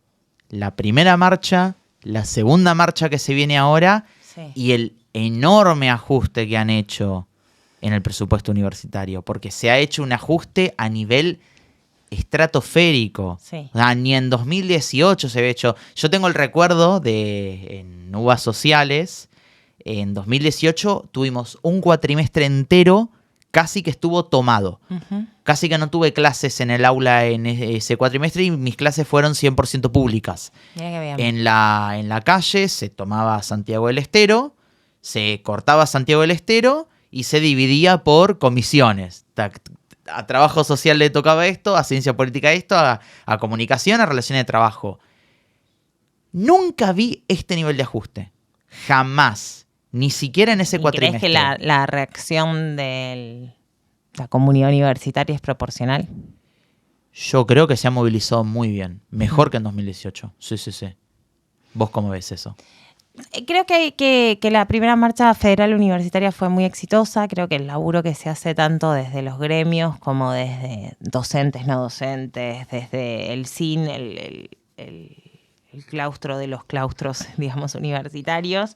la primera marcha, la segunda marcha que se viene ahora y el enorme ajuste que han hecho en el presupuesto universitario? Porque se ha hecho un ajuste a nivel estratosférico. Sí. O sea, ni en 2018 se había hecho. Yo tengo el recuerdo en UBA Sociales, en 2018 tuvimos un cuatrimestre entero casi que estuvo tomado. Uh-huh. Casi que no tuve clases en el aula en ese cuatrimestre y mis clases fueron 100% públicas. En la calle se tomaba Santiago del Estero, se cortaba Santiago del Estero y se dividía por comisiones. A trabajo social le tocaba esto, a ciencia política esto, a comunicación, a relaciones de trabajo. Nunca vi este nivel de ajuste. Jamás. Ni siquiera en ese cuatrimestre. ¿Crees que la reacción de la comunidad universitaria es proporcional? Yo creo que se ha movilizado muy bien. Mejor que en 2018. Sí. ¿Vos cómo ves eso? Creo que la primera marcha federal universitaria fue muy exitosa. Creo que el laburo que se hace tanto desde los gremios como desde docentes, no docentes, desde el CIN, el claustro de los claustros, digamos, universitarios,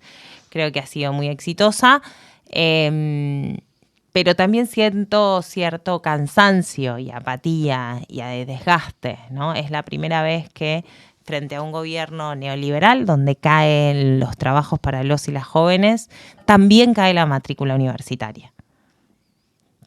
creo que ha sido muy exitosa. Pero también siento cierto cansancio y apatía y desgaste, ¿no? Es la primera vez que frente a un gobierno neoliberal donde caen los trabajos para los y las jóvenes, también cae la matrícula universitaria.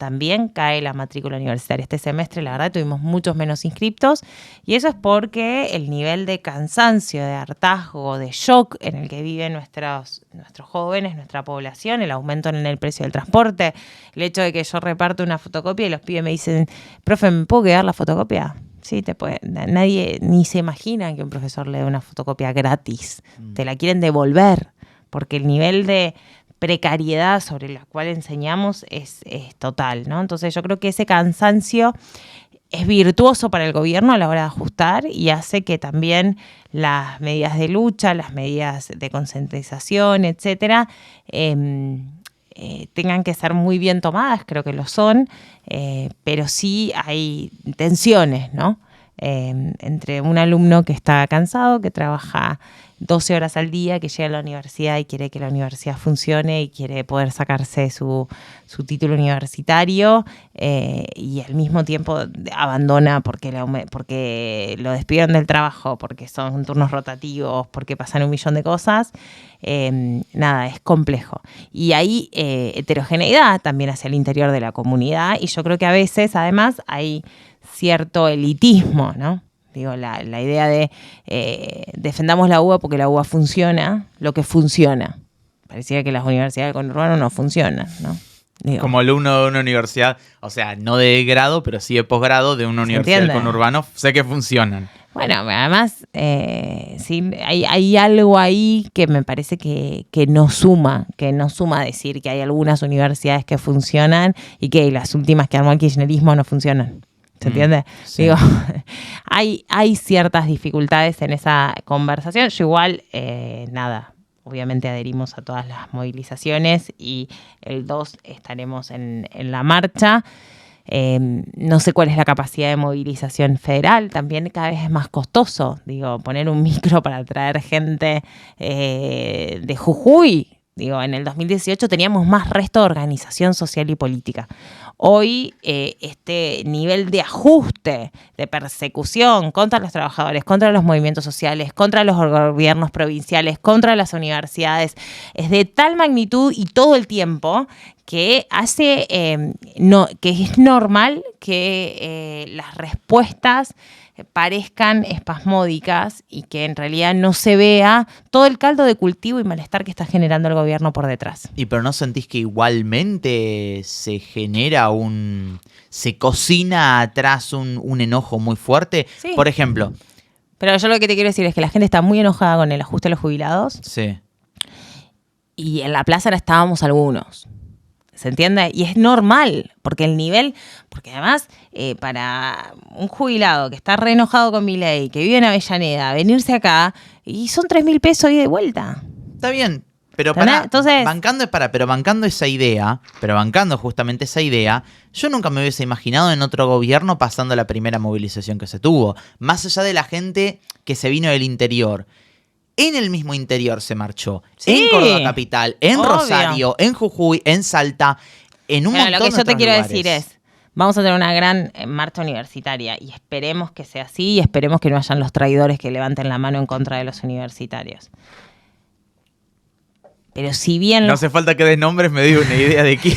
Este semestre, la verdad, tuvimos muchos menos inscriptos y eso es porque el nivel de cansancio, de hartazgo, de shock en el que viven nuestros jóvenes, nuestra población, el aumento en el precio del transporte, el hecho de que yo reparto una fotocopia y los pibes me dicen, profe, ¿me puedo quedar la fotocopia? Sí, nadie ni se imagina que un profesor le dé una fotocopia gratis. Te la quieren devolver porque el nivel de precariedad sobre la cual enseñamos es total, ¿no? Entonces yo creo que ese cansancio es virtuoso para el gobierno a la hora de ajustar y hace que también las medidas de lucha, las medidas de concientización, etcétera, tengan que ser muy bien tomadas, creo que lo son, pero sí hay tensiones, ¿no? Entre un alumno que está cansado, que trabaja 12 horas al día, que llega a la universidad y quiere que la universidad funcione y quiere poder sacarse su título universitario y al mismo tiempo abandona porque lo despidieron del trabajo, porque son turnos rotativos, porque pasan 1.000.000 de cosas. Es complejo. Y hay heterogeneidad también hacia el interior de la comunidad y yo creo que a veces, además, hay cierto elitismo, ¿no? Digo, la idea de defendamos la UBA porque la UBA funciona, lo que funciona. Pareciera que las universidades del conurbano no funcionan, ¿no? Digo, como alumno de una universidad, o sea, no de grado, pero sí de posgrado de una universidad del conurbano, sé que funcionan. Bueno, además, sí, hay algo ahí que me parece que no suma decir que hay algunas universidades que funcionan y que las últimas que armó el kirchnerismo no funcionan. ¿Se entiende? Sí. Digo, hay ciertas dificultades en esa conversación. Yo igual, obviamente adherimos a todas las movilizaciones y el 2 estaremos en la marcha. No sé cuál es la capacidad de movilización federal, también cada vez es más costoso. Digo, poner un micro para traer gente de Jujuy, Digo, en el 2018 teníamos más resto de organización social y política. Hoy este nivel de ajuste, de persecución contra los trabajadores, contra los movimientos sociales, contra los gobiernos provinciales, contra las universidades, es de tal magnitud y todo el tiempo que hace que es normal que las respuestas parezcan espasmódicas y que en realidad no se vea todo el caldo de cultivo y malestar que está generando el gobierno por detrás. ¿Y pero no sentís que igualmente se genera se cocina atrás un enojo muy fuerte? Sí. Por ejemplo. Pero yo lo que te quiero decir es que la gente está muy enojada con el ajuste a los jubilados. Sí. Y en la plaza ahora estábamos algunos. ¿Se entiende? Y es normal, porque el nivel, porque además para un jubilado que está re enojado con Milei, que vive en Avellaneda, venirse acá, y son 3.000 pesos ida y de vuelta. Está bien, pero Entonces, bancando justamente esa idea, yo nunca me hubiese imaginado en otro gobierno pasando la primera movilización que se tuvo. Más allá de la gente que se vino del interior. En el mismo interior se marchó. Sí, en Córdoba Capital, en obvio. Rosario, en Jujuy, en Salta, en un montón de otros lugares. Lo que yo te quiero decir es, vamos a tener una gran marcha universitaria y esperemos que sea así y esperemos que no hayan los traidores que levanten la mano en contra de los universitarios. Pero si bien... No hace falta que des nombres, me digo una idea de quién.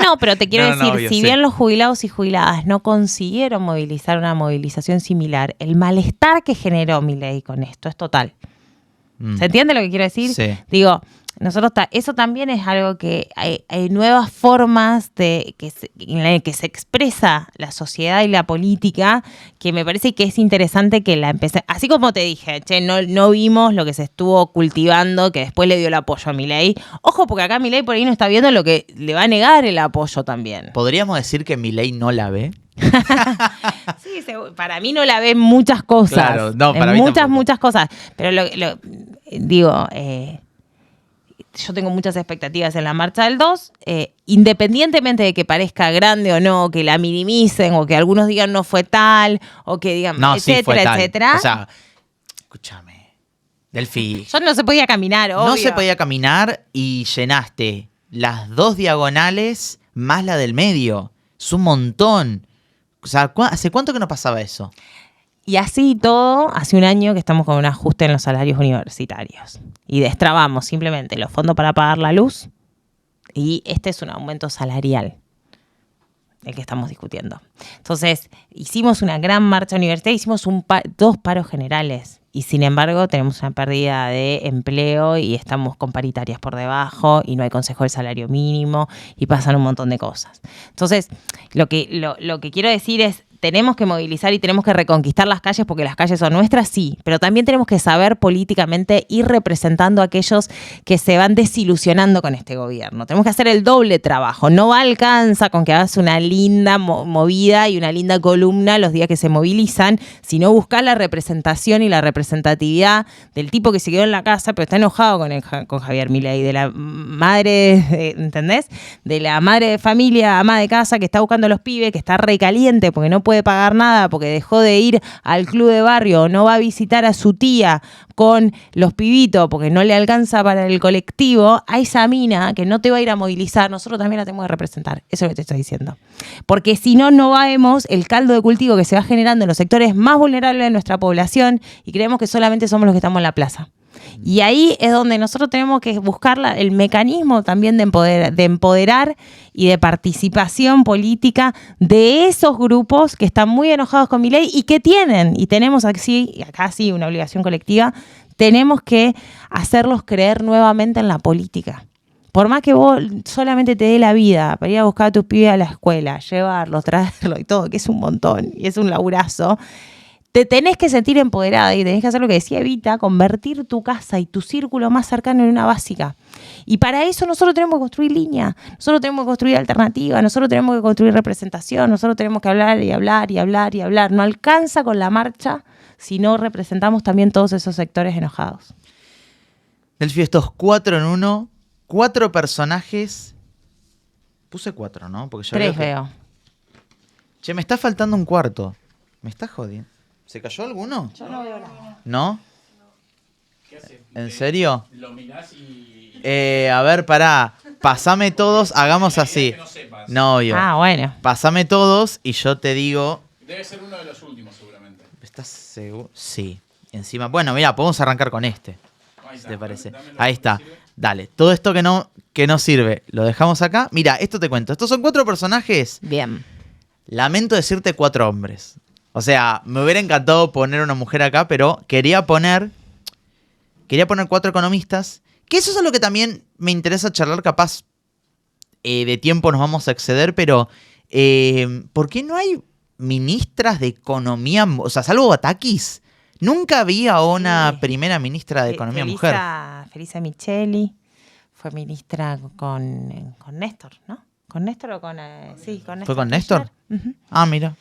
No, pero te quiero decir, obvio, si bien los jubilados y jubiladas no consiguieron movilizar una movilización similar, el malestar que generó Milei con esto es total. ¿Se entiende lo que quiero decir? Sí. Digo, nosotros eso también es algo que hay nuevas formas en las que se expresa la sociedad y la política, que me parece que es interesante que la empecé. Así como te dije, no vimos lo que se estuvo cultivando, que después le dio el apoyo a Milei. Ojo, porque acá Milei por ahí no está viendo lo que le va a negar el apoyo también. ¿Podríamos decir que Milei no la ve? Sí, para mí no la ve muchas cosas. Claro, no, para mí muchas cosas. Pero digo, yo tengo muchas expectativas en la marcha del 2, independientemente de que parezca grande o no, que la minimicen o que algunos digan no fue tal, o que digan etcétera. O sea, escúchame, Delphi. Yo no se podía caminar, obvio. No se podía caminar y llenaste las 2 diagonales más la del medio. Es un montón. O sea, ¿hace cuánto que no pasaba eso? Y así todo, hace un año que estamos con un ajuste en los salarios universitarios. Y destrabamos simplemente los fondos para pagar la luz. Y este es un aumento salarial, el que estamos discutiendo. Entonces, hicimos una gran marcha universitaria, hicimos 2 paros generales. Y sin embargo, tenemos una pérdida de empleo y estamos con paritarias por debajo y no hay consejo del salario mínimo y pasan un montón de cosas. Entonces, lo que quiero decir es, tenemos que movilizar y tenemos que reconquistar las calles porque las calles son nuestras, sí, pero también tenemos que saber políticamente ir representando a aquellos que se van desilusionando con este gobierno. Tenemos que hacer el doble trabajo. No alcanza con que hagas una linda movida y una linda columna los días que se movilizan, sino buscar la representación y la representatividad del tipo que se quedó en la casa pero está enojado con Javier Milei, de la madre, ¿entendés? De la madre de familia, ama de casa que está buscando a los pibes, que está recaliente porque no puede pagar nada, porque dejó de ir al club de barrio, o no va a visitar a su tía con los pibitos porque no le alcanza para el colectivo, a esa mina que no te va a ir a movilizar, nosotros también la tenemos que representar. Eso es lo que te estoy diciendo. Porque si no, no vemos el caldo de cultivo que se va generando en los sectores más vulnerables de nuestra población y creemos que solamente somos los que estamos en la plaza. Y ahí es donde nosotros tenemos que buscar el mecanismo también de empoderar y de participación política de esos grupos que están muy enojados con Milei y que tenemos acá sí una obligación colectiva, tenemos que hacerlos creer nuevamente en la política. Por más que vos solamente te dé la vida para ir a buscar a tus pibes a la escuela, llevarlos, traerlos y todo, que es un montón y es un laburazo, te tenés que sentir empoderada y tenés que hacer lo que decía Evita, convertir tu casa y tu círculo más cercano en una básica. Y para eso nosotros tenemos que construir línea, nosotros tenemos que construir alternativa, nosotros tenemos que construir representación, nosotros tenemos que hablar y hablar y hablar y hablar. No alcanza con la marcha si no representamos también todos esos sectores enojados. Delphi, estos 4 en 1, 4 personajes. Puse 4, ¿no? Porque ya 3 veo. Che, me está faltando un cuarto. Me está jodiendo. ¿Se cayó alguno? Yo no veo nada. ¿No? ¿Qué haces? ¿En serio? Lo mirás y A ver, pará. Pasame todos, hagamos así. Que no sepas. No, obvio. Bueno. Pasame todos y yo te digo... Debe ser uno de los últimos, seguramente. ¿Estás seguro? Sí. Encima, bueno, mira, podemos arrancar con este. Ahí Si te parece. dámelo, Ahí está. ¿sirve? Dale. Todo esto que no sirve, lo dejamos acá. Mira, esto te cuento. Estos son 4 personajes. Bien. Lamento decirte 4 hombres. O sea, me hubiera encantado poner una mujer acá, pero quería poner 4 economistas. Que eso es algo que también me interesa charlar, capaz de tiempo nos vamos a exceder, pero ¿por qué no hay ministras de economía? O sea, salvo Batakis, nunca había una Sí. primera ministra de economía mujer. Felisa Micheli fue ministra con Néstor, ¿no? ¿Con Néstor o con...? Sí, con Néstor. ¿Fue con Néstor? Kirchner. Ujú. Ah, mira.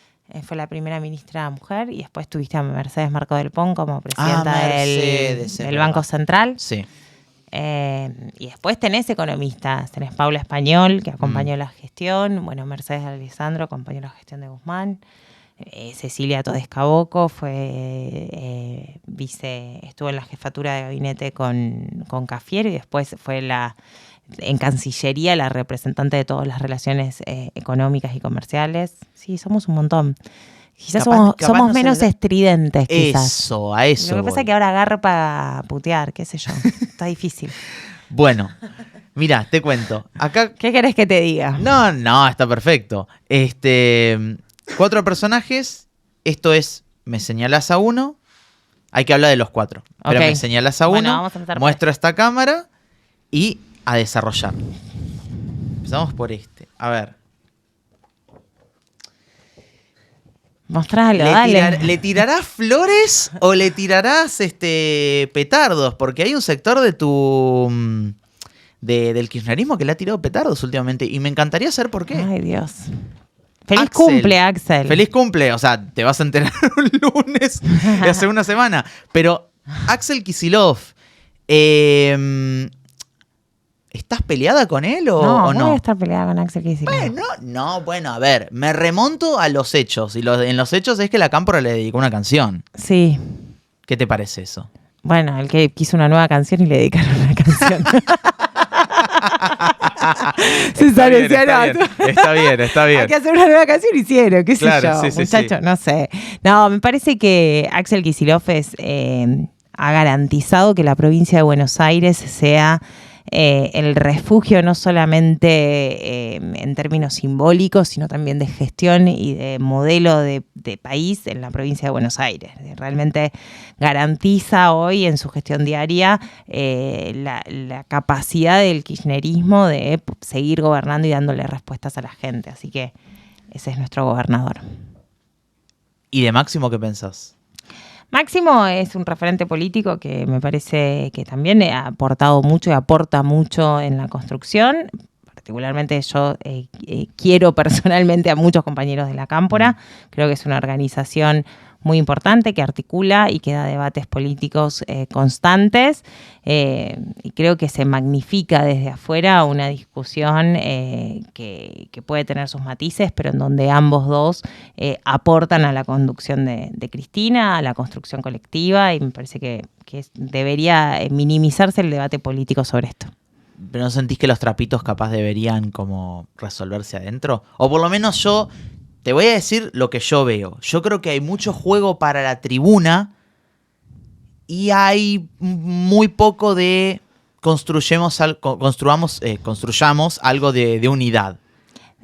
Fue la primera ministra mujer y después tuviste a Mercedes Marco del Pon como presidenta Mercedes, es del Banco verdad. Central. Sí. Y después tenés economistas, tenés Paula Español, que acompañó la gestión, bueno, Mercedes Alessandro acompañó la gestión de Guzmán, Cecilia Todesca Bocco fue estuvo en la jefatura de gabinete con Cafiero y después fue en Cancillería la representante de todas las relaciones económicas y comerciales. Sí, somos un montón. Quizás Capaz somos no se menos le da- estridentes, quizás. Eso, a eso. Lo que pasa voy. es que ahora agarro para putear, qué sé yo. Está difícil. Bueno, mira, te cuento. Acá. ¿Qué querés que te diga? No, está perfecto. 4 personajes. Esto es, me señalás a uno. Hay que hablar de los 4. Pero Ok. me señalás a uno, Bueno, vamos a empezar por muestro esta cámara y a desarrollar. Empezamos por este. A ver. Mostralo, dale. ¿Le tirarás flores o le tirarás petardos? Porque hay un sector de del kirchnerismo que le ha tirado petardos últimamente. Y me encantaría saber por qué. Ay, Dios. Feliz Axel. cumple, Axel. Feliz cumple. O sea, te vas a enterar un lunes de hace una semana. Pero Axel Kicillof, ¿estás peleada con él o no, no? voy a estar peleada con Axel Kicillof. Bueno, a ver, me remonto a los hechos. Y en los hechos es que la Cámpora le dedicó una canción. Sí. ¿Qué te parece eso? Bueno, el que quiso una nueva canción y le dedicaron una canción. César decía, no, Está bien. hay que hacer una nueva canción, hicieron, qué sé Claro, yo, sí, muchacho, sí. no sé. No, me parece que Axel Kicillof ha garantizado que la provincia de Buenos Aires sea el refugio no solamente en términos simbólicos, sino también de gestión y de modelo de país en la provincia de Buenos Aires. Realmente garantiza hoy en su gestión diaria la capacidad del kirchnerismo de seguir gobernando y dándole respuestas a la gente. Así que ese es nuestro gobernador. ¿Y de Máximo qué pensás? Máximo es un referente político que me parece que también ha aportado mucho y aporta mucho en la construcción. Particularmente yo quiero personalmente a muchos compañeros de la Cámpora. Creo que es una organización muy importante que articula y que da debates políticos constantes. Y creo que se magnifica desde afuera una discusión que puede tener sus matices, pero en donde ambos dos aportan a la conducción de Cristina, a la construcción colectiva, y me parece que debería minimizarse el debate político sobre esto. ¿Pero no sentís que los trapitos capaz deberían como resolverse adentro? O por lo menos yo te voy a decir lo que yo veo. Yo creo que hay mucho juego para tribuna y hay muy poco de construyamos algo de unidad.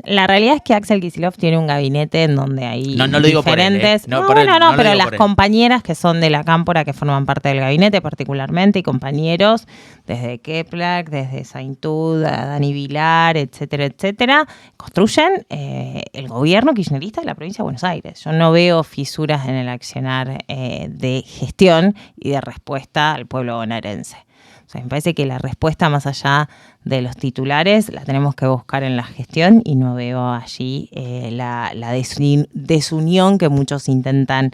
La realidad es que Axel Kicillof tiene un gabinete en donde hay No lo digo por él, diferentes... No, por él, no lo pero digo las por él. compañeras que son de la Cámpora, que forman parte del gabinete particularmente, y compañeros desde Kepler, desde Saintud, a Dani Vilar, etcétera, etcétera, construyen el gobierno kirchnerista de la provincia de Buenos Aires. Yo no veo fisuras en el accionar de gestión y de respuesta al pueblo bonaerense. O sea, me parece que la respuesta más allá de los titulares la tenemos que buscar en la gestión y no veo allí la desunión que muchos intentan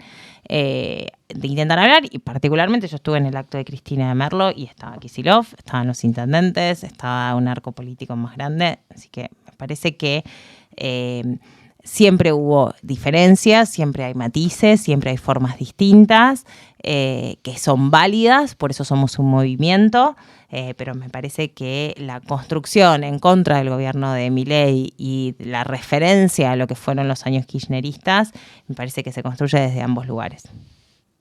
hablar, y particularmente yo estuve en el acto de Cristina de Merlo y estaba Kicillof, estaban los intendentes, estaba un arco político más grande, así que me parece que siempre hubo diferencias, siempre hay matices, siempre hay formas distintas que son válidas, por eso somos un movimiento, pero me parece que la construcción en contra del gobierno de Milei y la referencia a lo que fueron los años kirchneristas, me parece que se construye desde ambos lugares.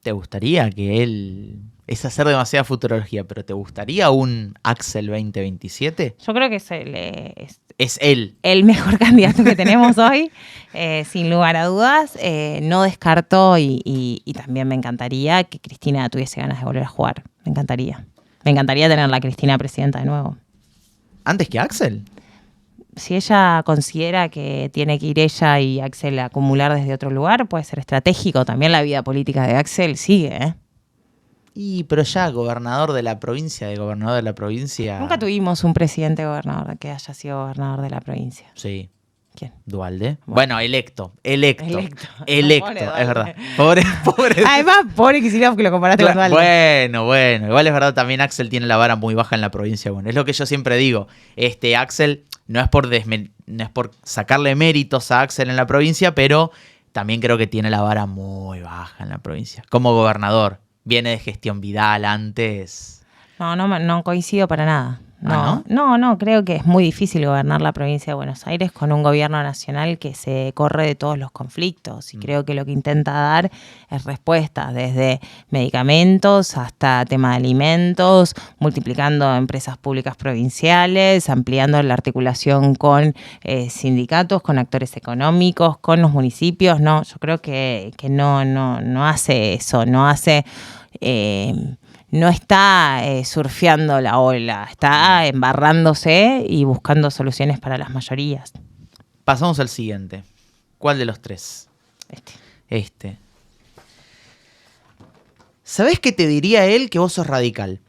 ¿Te gustaría que él... Es hacer demasiada futurología, pero ¿te gustaría un Axel 2027? Yo creo que Es él. el mejor candidato que tenemos hoy, sin lugar a dudas. No descarto y también me encantaría que Cristina tuviese ganas de volver a jugar. Me encantaría. Me encantaría tener la Cristina presidenta de nuevo. ¿Antes que Axel? Si ella considera que tiene que ir ella y Axel a acumular desde otro lugar, puede ser estratégico. También la vida política de Axel sigue, ¿eh? Pero ya gobernador de la provincia, Nunca tuvimos un presidente gobernador que haya sido gobernador de la provincia. Sí. ¿Quién? Dualde. Bueno, electo, es Pobre verdad. Pobre. Además, pobre Kicillof que lo comparaste con Dualde. Bueno. Igual es verdad, también Axel tiene la vara muy baja en la provincia. Bueno, es lo que yo siempre digo. Axel, no es por sacarle méritos a Axel en la provincia, pero también creo que tiene la vara muy baja en la provincia. Como gobernador. Viene de gestión Vidal antes. No coincido para nada. ¿No? Creo que es muy difícil gobernar la provincia de Buenos Aires con un gobierno nacional que se corre de todos los conflictos. Y creo que lo que intenta dar es respuestas desde medicamentos hasta tema de alimentos, multiplicando empresas públicas provinciales, ampliando la articulación con sindicatos, con actores económicos, con los municipios. No, yo creo que no hace eso, no hace... no está surfeando la ola, está embarrándose y buscando soluciones para las mayorías. Pasamos al siguiente. ¿Cuál de los tres? Este. ¿Sabés qué te diría él? Que vos sos radical.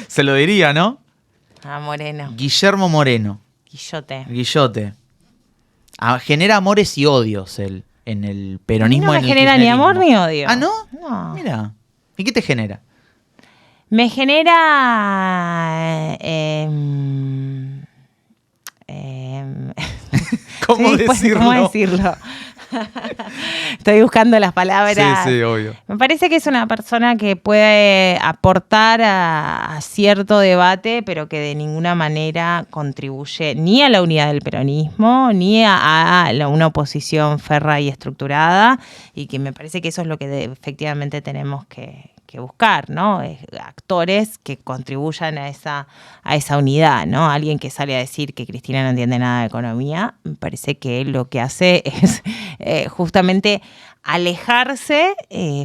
Se lo diría, ¿no? Moreno. Guillermo Moreno. Guillote. Genera amores y odios él. En el peronismo. No me genera ni amor ni odio. ¿Ah, no? No. Mira. ¿Y qué te genera? Me genera... ¿Cómo decirlo? ¿Cómo decirlo? Estoy buscando las palabras. Sí, obvio. Me parece que es una persona que puede aportar a cierto debate, pero que de ninguna manera contribuye ni a la unidad del peronismo, ni a una oposición férrea y estructurada, y que me parece que eso es lo que efectivamente tenemos que buscar, ¿no? Actores que contribuyan a esa unidad, ¿no? Alguien que sale a decir que Cristina no entiende nada de economía, me parece que lo que hace es justamente alejarse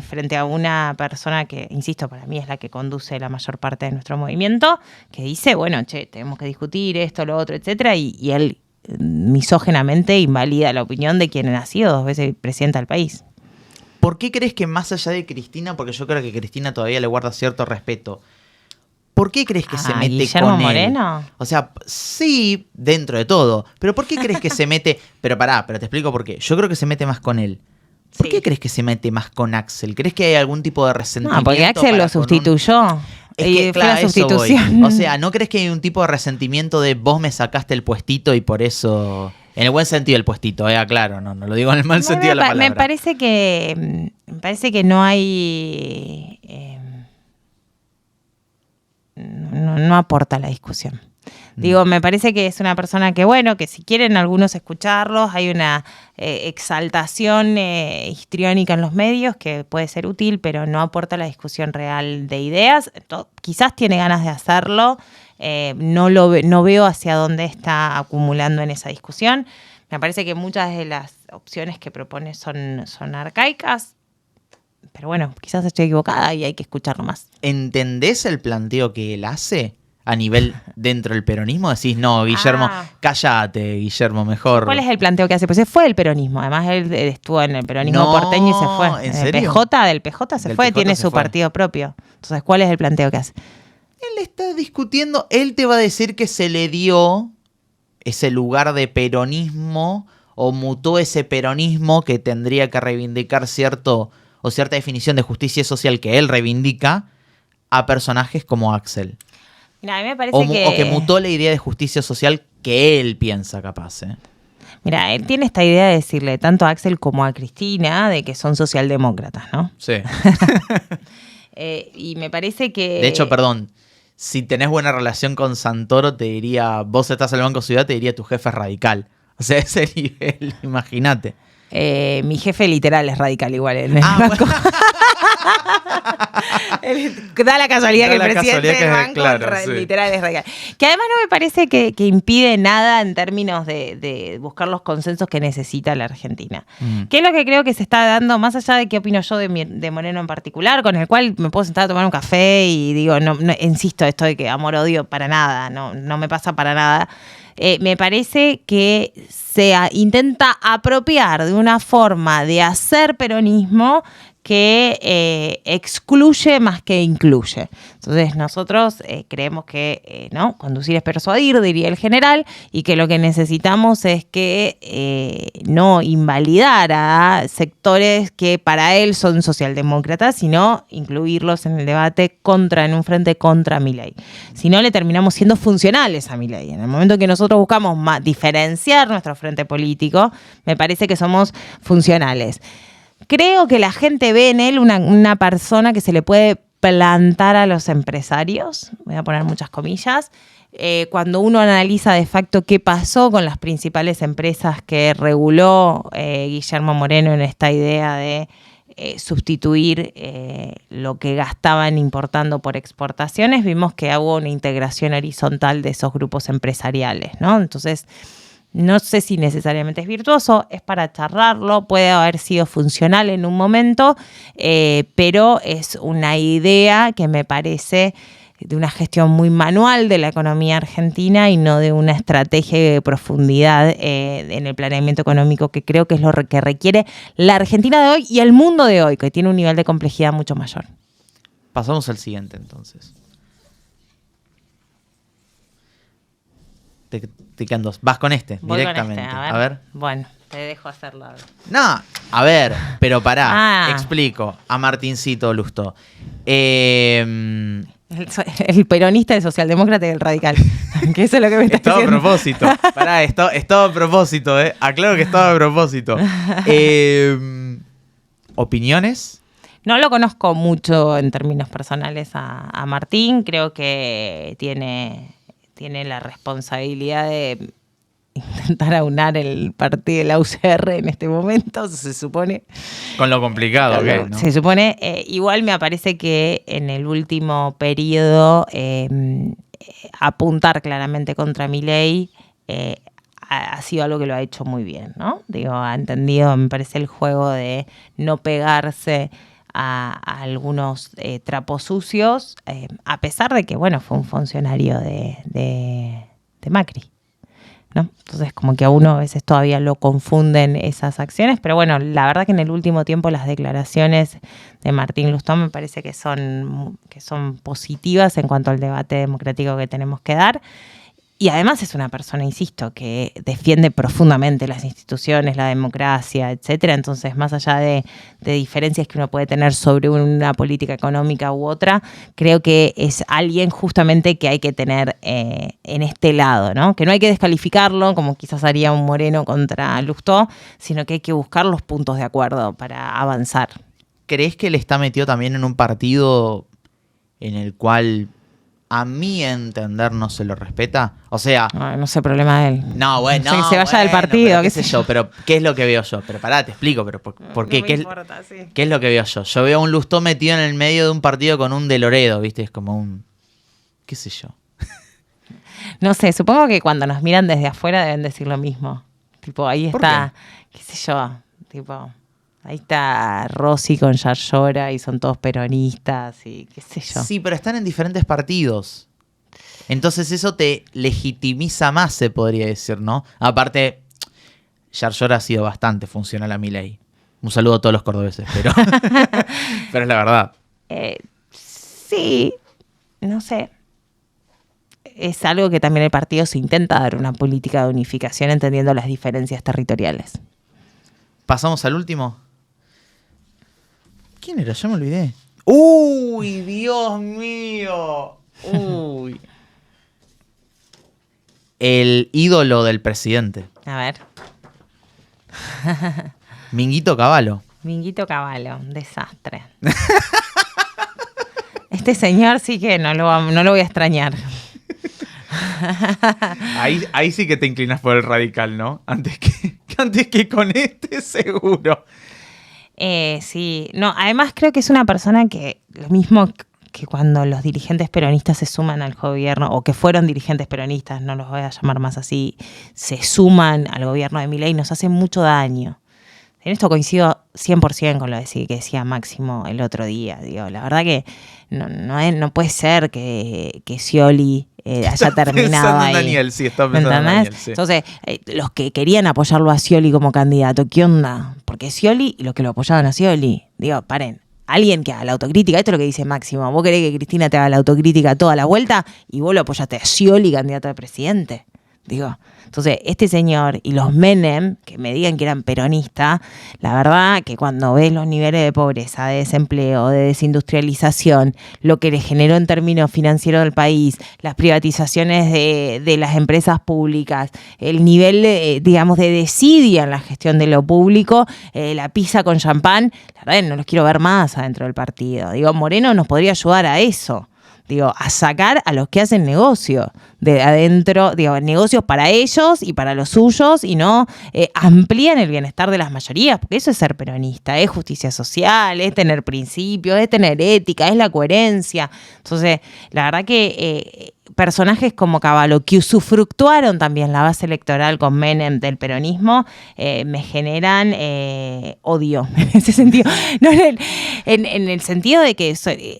frente a una persona que, insisto, para mí es la que conduce la mayor parte de nuestro movimiento, que dice, bueno, tenemos que discutir esto, lo otro, etcétera, y él misógenamente invalida la opinión de quien ha sido 2 veces presidenta del país. ¿Por qué crees que más allá de Cristina, porque yo creo que Cristina todavía le guarda cierto respeto, ¿por qué crees que se mete Guillermo con él? Moreno? O sea, sí, dentro de todo, pero ¿por qué crees que se mete? Pero te explico por qué. Yo creo que se mete más con él. ¿Por qué crees que se mete más con Axel? ¿Crees que hay algún tipo de resentimiento? No, porque Axel lo sustituyó. Es que, fue la eso sustitución. voy. O sea, ¿no crees que hay un tipo de resentimiento de vos me sacaste el puestito y por eso... En el buen sentido el puestito, aclaro, no lo digo en el mal sentido de la palabra. Me parece que no hay... no aporta a la discusión. Digo, me parece que es una persona que, bueno, que si quieren algunos escucharlos, hay una exaltación histriónica en los medios que puede ser útil, pero no aporta a la discusión real de ideas. Quizás tiene ganas de hacerlo, no veo hacia dónde está acumulando en esa discusión. Me parece que muchas de las opciones que propone son arcaicas, pero bueno, quizás estoy equivocada y hay que escucharlo más. ¿Entendés el planteo que él hace a nivel dentro del peronismo? Decís, no, Guillermo, cállate, Guillermo, mejor. ¿Cuál es el planteo que hace? Pues se fue del peronismo. Además, él estuvo en el peronismo porteño y se fue. ¿En serio? Del PJ se fue, tiene su partido propio. Entonces, ¿cuál es el planteo que hace? Él está discutiendo, él te va a decir que se le dio ese lugar de peronismo o mutó ese peronismo que tendría que reivindicar cierta definición de justicia social que él reivindica a personajes como Axel. Mira, a mí me parece o que mutó la idea de justicia social que él piensa capaz. Mira, él tiene esta idea de decirle tanto a Axel como a Cristina de que son socialdemócratas, ¿no? Sí. Y me parece que... De hecho, perdón, si tenés buena relación con Santoro, te diría, vos estás en el Banco Ciudad, te diría tu jefe es radical. O sea, ese nivel, imagínate. Mi jefe literal es radical igual en el banco. Bueno. Da la casualidad Da que la el presidente casualidad que del es, banco claro, sí. literal es radical. Que además no me parece que impide nada en términos de buscar los consensos que necesita la Argentina. ¿Qué es lo que creo que se está dando, más allá de qué opino yo de Moreno en particular, con el cual me puedo sentar a tomar un café y digo, no insisto, esto de que amor-odio para nada, no me pasa para nada. Me parece que se intenta apropiar de una forma de hacer peronismo que excluye más que incluye. Entonces nosotros creemos que no, conducir es persuadir, diría el general, y que lo que necesitamos es que no invalidar a sectores que para él son socialdemócratas, sino incluirlos en el debate en un frente contra Milei. Si no, le terminamos siendo funcionales a Milei. En el momento que nosotros buscamos diferenciar nuestro frente político, me parece que somos funcionales. Creo que la gente ve en él una persona que se le puede plantar a los empresarios, voy a poner muchas comillas, cuando uno analiza de facto qué pasó con las principales empresas que reguló Guillermo Moreno en esta idea de sustituir lo que gastaban importando por exportaciones, vimos que hubo una integración horizontal de esos grupos empresariales, ¿no? Entonces, no sé si necesariamente es virtuoso, es para charlarlo, puede haber sido funcional en un momento, pero es una idea que me parece de una gestión muy manual de la economía argentina y no de una estrategia de profundidad en el planeamiento económico, que creo que es lo que requiere la Argentina de hoy y el mundo de hoy, que tiene un nivel de complejidad mucho mayor. Pasamos al siguiente, entonces. Te quedan dos. Vas con este, Voy directamente. con este, a ver. Bueno, te dejo hacerlo. No, a ver, pero pará, Ah. explico. A Martincito Lustó. El peronista, el socialdemócrata y el radical. Que eso es lo que me está Es todo a diciendo. propósito. Pará, es todo a propósito, Aclaro que es todo a propósito. ¿Opiniones? No lo conozco mucho en términos personales a Martín. Creo que tiene la responsabilidad de intentar aunar el partido de la UCR en este momento, se supone. Con lo complicado que es, ¿no? Se supone. Igual me parece que en el último periodo apuntar claramente contra Milei ha sido algo que lo ha hecho muy bien, ¿no? Digo, ha entendido, me parece, el juego de no pegarse a algunos trapos sucios, a pesar de que, bueno, fue un funcionario de Macri, ¿no? Entonces, como que a uno a veces todavía lo confunden esas acciones, pero bueno, la verdad que en el último tiempo las declaraciones de Martín Lustó me parece que son positivas en cuanto al debate democrático que tenemos que dar. Y además es una persona, insisto, que defiende profundamente las instituciones, la democracia, etcétera. Entonces, más allá de diferencias que uno puede tener sobre una política económica u otra, creo que es alguien justamente que hay que tener en este lado, ¿no? Que no hay que descalificarlo, como quizás haría un Moreno contra Lustó, sino que hay que buscar los puntos de acuerdo para avanzar. ¿Crees que él está metido también en un partido en el cual, a mi entender, no se lo respeta? O sea... No sé, problema de él. No, bueno, No sé, que se vaya del partido, pero qué sé yo. Pero ¿qué es lo que veo yo? Pero pará, te explico, pero ¿por qué? No me importa, sí. ¿Qué es lo que veo yo? Yo veo a un Lustó metido en el medio de un partido con un De Loredo, ¿viste? Es como un... qué sé yo. No sé, supongo que cuando nos miran desde afuera deben decir lo mismo. Tipo, ahí ¿Por está, qué sé yo, tipo... Ahí está Rossi con Yarlora y son todos peronistas y qué sé yo. Sí, pero están en diferentes partidos. Entonces eso te legitimiza más, se podría decir, ¿no? Aparte, Yarlora ha sido bastante funcional a Milei. Un saludo a todos los cordobeses, pero, pero es la verdad. Sí, no sé. Es algo que también el partido se intenta dar una política de unificación entendiendo las diferencias territoriales. ¿Pasamos al último? ¿Quién era? Ya me olvidé. ¡Uy, Dios mío! ¡Uy! El ídolo del presidente. A ver. Minguito Cavallo. Minguito Cavallo, un desastre. este señor sí que no lo voy a extrañar. Ahí sí que te inclinas por el radical, ¿no? Antes que con este, seguro. Sí, no, además creo que es una persona que lo mismo que cuando los dirigentes peronistas se suman al gobierno, o que fueron dirigentes peronistas, no los voy a llamar más así, se suman al gobierno de Milei, nos hace mucho daño. En esto coincido 100% con lo que decía Máximo el otro día. Digo, la verdad que no puede ser que Scioli haya terminado ahí. Daniel, sí, está pensando en Daniel, sí. Entonces, los que querían apoyarlo a Scioli como candidato, ¿qué onda? Porque Scioli y los que lo apoyaban a Scioli, digo, paren. Alguien que haga la autocrítica, esto es lo que dice Máximo. Vos querés que Cristina te haga la autocrítica toda la vuelta y vos lo apoyaste a Scioli, candidato a presidente. Digo, entonces, este señor y los Menem, que me digan que eran peronistas, la verdad que cuando ves los niveles de pobreza, de desempleo, de desindustrialización, lo que le generó en términos financieros del país, las privatizaciones de las empresas públicas, el nivel, digamos, de desidia en la gestión de lo público, la pizza con champán, la verdad no los quiero ver más adentro del partido. Digo, Moreno nos podría ayudar a eso. Digo, a sacar a los que hacen negocio de adentro, digo, negocios para ellos y para los suyos y no amplían el bienestar de las mayorías, porque eso es ser peronista, es justicia social, es tener principios, es tener ética, es la coherencia. Entonces, la verdad que personajes como Cavallo, que usufructuaron también la base electoral con Menem del peronismo, me generan odio en ese sentido. No, en el sentido de que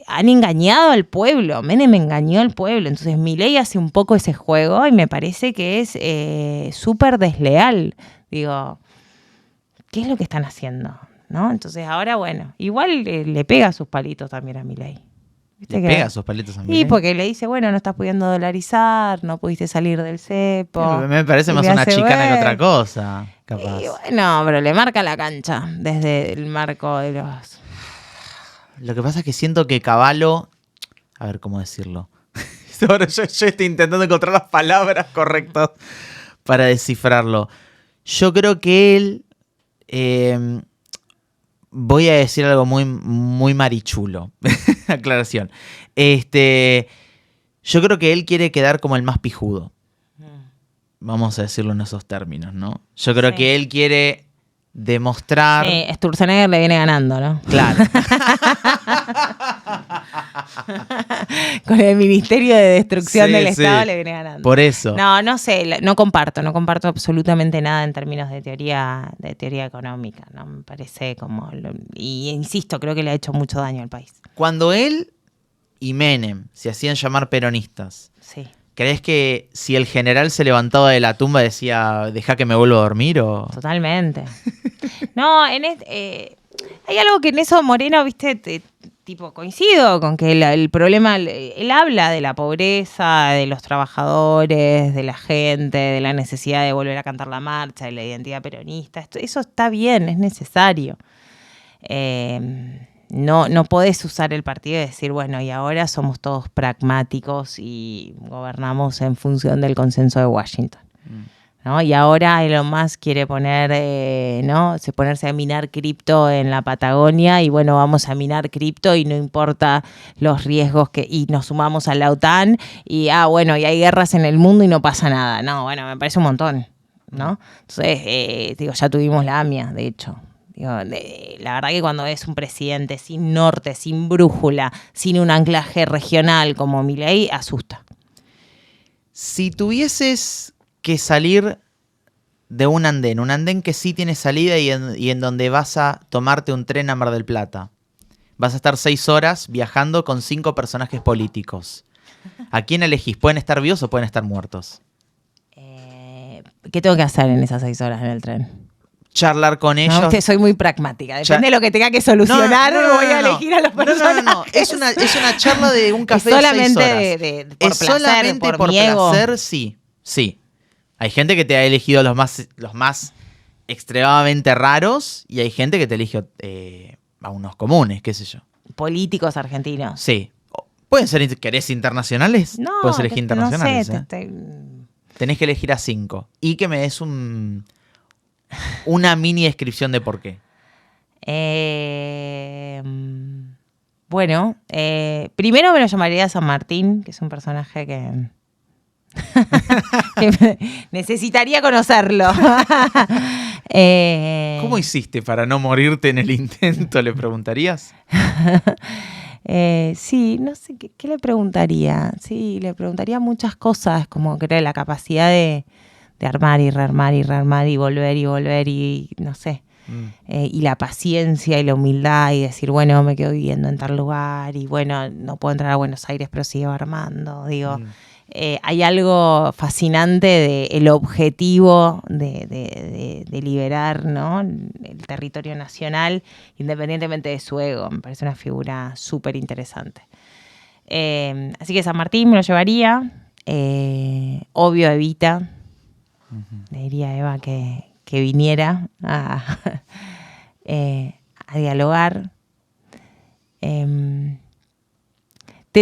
han engañado al pueblo. Menem engañó al pueblo. Entonces Milei hace un poco ese juego y me parece que es súper desleal. Digo, ¿qué es lo que están haciendo? ¿No? Entonces ahora, bueno, igual le pega sus palitos también a Milei. ¿Le pega sus palitos a Milei? Y porque le dice, bueno, no estás pudiendo dolarizar, no pudiste salir del cepo. Me parece más una chicana que otra cosa, capaz. Y bueno, pero le marca la cancha desde el marco de los... Lo que pasa es que siento que Cavallo... A ver, ¿cómo decirlo? Ahora yo estoy intentando encontrar las palabras correctas para descifrarlo. Yo creo que él... voy a decir algo muy, muy marichulo. Aclaración. Yo creo que él quiere quedar como el más pijudo. Vamos a decirlo en esos términos, ¿no? Yo creo que él quiere demostrar... Sí, Sturzenegger le viene ganando, ¿no? Claro. Con el Ministerio de Destrucción del Estado le viene ganando. Por eso. No sé, no comparto absolutamente nada en términos de teoría económica, ¿no? Me parece como... Y insisto, creo que le ha hecho mucho daño al país. Cuando él y Menem se hacían llamar peronistas, sí. ¿Crees que si el general se levantaba de la tumba decía, deja que me vuelva a dormir? O... Totalmente. No, hay algo que en eso Moreno, viste, tipo coincido con que el problema, él habla de la pobreza, de los trabajadores, de la gente, de la necesidad de volver a cantar la marcha, de la identidad peronista. Eso está bien, es necesario. No podés usar el partido y decir, bueno, y ahora somos todos pragmáticos y gobernamos en función del consenso de Washington. ¿No? Y ahora Elon Musk quiere ponerse a minar cripto en la Patagonia y bueno, vamos a minar cripto y no importa los riesgos y nos sumamos a la OTAN y bueno, y hay guerras en el mundo y no pasa nada. No, bueno, me parece un montón, ¿no? Entonces, ya tuvimos la AMIA, de hecho. La verdad que cuando es un presidente sin norte, sin brújula, sin un anclaje regional como Milei, asusta. Si tuvieses que salir de un andén que sí tiene salida y en donde vas a tomarte un tren a Mar del Plata, vas a estar 6 horas viajando con 5 personajes políticos, ¿a quién elegís? ¿Pueden estar vivos o pueden estar muertos? ¿Qué tengo que hacer en esas 6 horas en el tren? Charlar con ellos. No, soy muy pragmática. Depende de lo que tenga que solucionar, voy a elegir a los personajes. No. Es una charla de un café de 6 horas. Por placer, solamente por placer, sí. Hay gente que te ha elegido los más extremadamente raros y hay gente que te elige a unos comunes, qué sé yo. Políticos argentinos. Sí. ¿Pueden ser, querés internacionales? No, puedes elegir internacionales. No sé. Tenés que elegir a 5. Y que me des una mini descripción de por qué. Bueno, primero me lo llamaría San Martín, que es un personaje que necesitaría conocerlo. ¿Cómo hiciste para no morirte en el intento? ¿Le preguntarías? Sí, no sé, ¿qué le preguntaría? Sí, le preguntaría muchas cosas, como creo la capacidad de armar y rearmar y rearmar y volver y no sé. Y la paciencia y la humildad y decir, bueno, me quedo viviendo en tal lugar y bueno, no puedo entrar a Buenos Aires, pero sigo armando. Digo, hay algo fascinante del objetivo de liberar, ¿no?, el territorio nacional, independientemente de su ego. Me parece una figura súper interesante. Así que San Martín me lo llevaría. Obvio, Evita. Le diría a Eva que viniera a dialogar. Te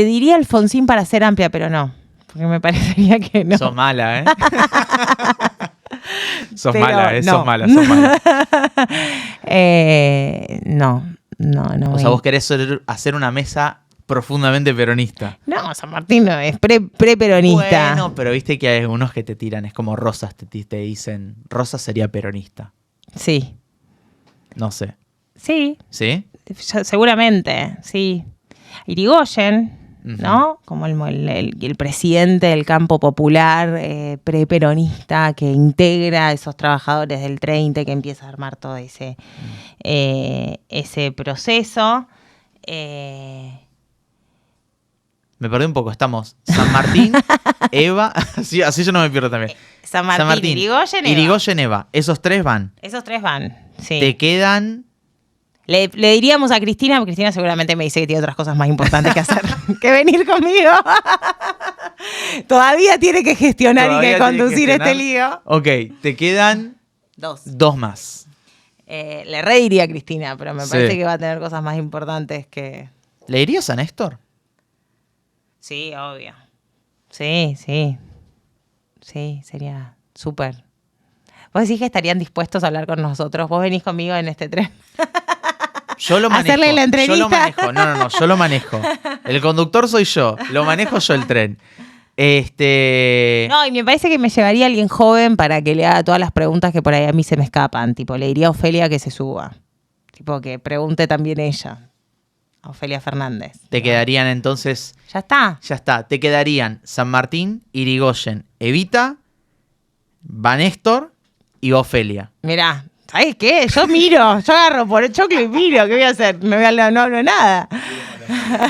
diría Alfonsín para ser amplia, pero no, porque me parecería que no. Sos mala, ¿eh? Sos Pero mala, ¿eh? no. Sos mala, sos mala. No. O sea, vos querés hacer una mesa profundamente peronista. No, San Martín no, es pre-peronista. Bueno, pero viste que hay algunos que te tiran, es como Rosas, te dicen, Rosas sería peronista. Sí. No sé. Sí, ¿Sí? seguramente, sí. Irigoyen, ¿no? Como el presidente del campo popular pre-peronista que integra a esos trabajadores del 30 que empieza a armar todo ese proceso. Me perdí un poco, estamos San Martín, Eva, así yo no me pierdo también. San Martín, Irigoyen, Eva. Esos tres van. Esos tres van, sí. Te quedan... Le diríamos a Cristina, porque Cristina seguramente me dice que tiene otras cosas más importantes que hacer que venir conmigo. Todavía tiene que gestionar y que conducir este lío. Ok, te quedan dos más. Le reiría a Cristina, pero me Sí. parece que va a tener cosas más importantes que... ¿Le irías a Néstor? Sí, obvio. Sí. Sí, sería súper. ¿Vos decís que estarían dispuestos a hablar con nosotros? ¿Vos venís conmigo en este tren? Yo lo manejo. ¿Hacerle la entrevista? Yo lo manejo. No, yo lo manejo. El conductor soy yo. Lo manejo yo el tren. No, y me parece que me llevaría a alguien joven para que le haga todas las preguntas que por ahí a mí se me escapan. Tipo, le diría a Ofelia que se suba. Tipo, que pregunte también ella. A Ofelia Fernández. Te quedarían entonces... ¿Ya está? Ya está. Te quedarían San Martín, Irigoyen, Evita, va Néstor y Ofelia. Mirá, ¿sabes qué? Yo miro, yo agarro por el choclo y miro. ¿Qué voy a hacer? No hablo nada.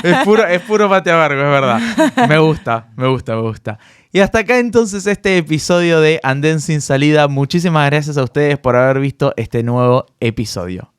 Es puro pateabargo, es verdad. Me gusta. Y hasta acá entonces este episodio de Andén sin salida. Muchísimas gracias a ustedes por haber visto este nuevo episodio.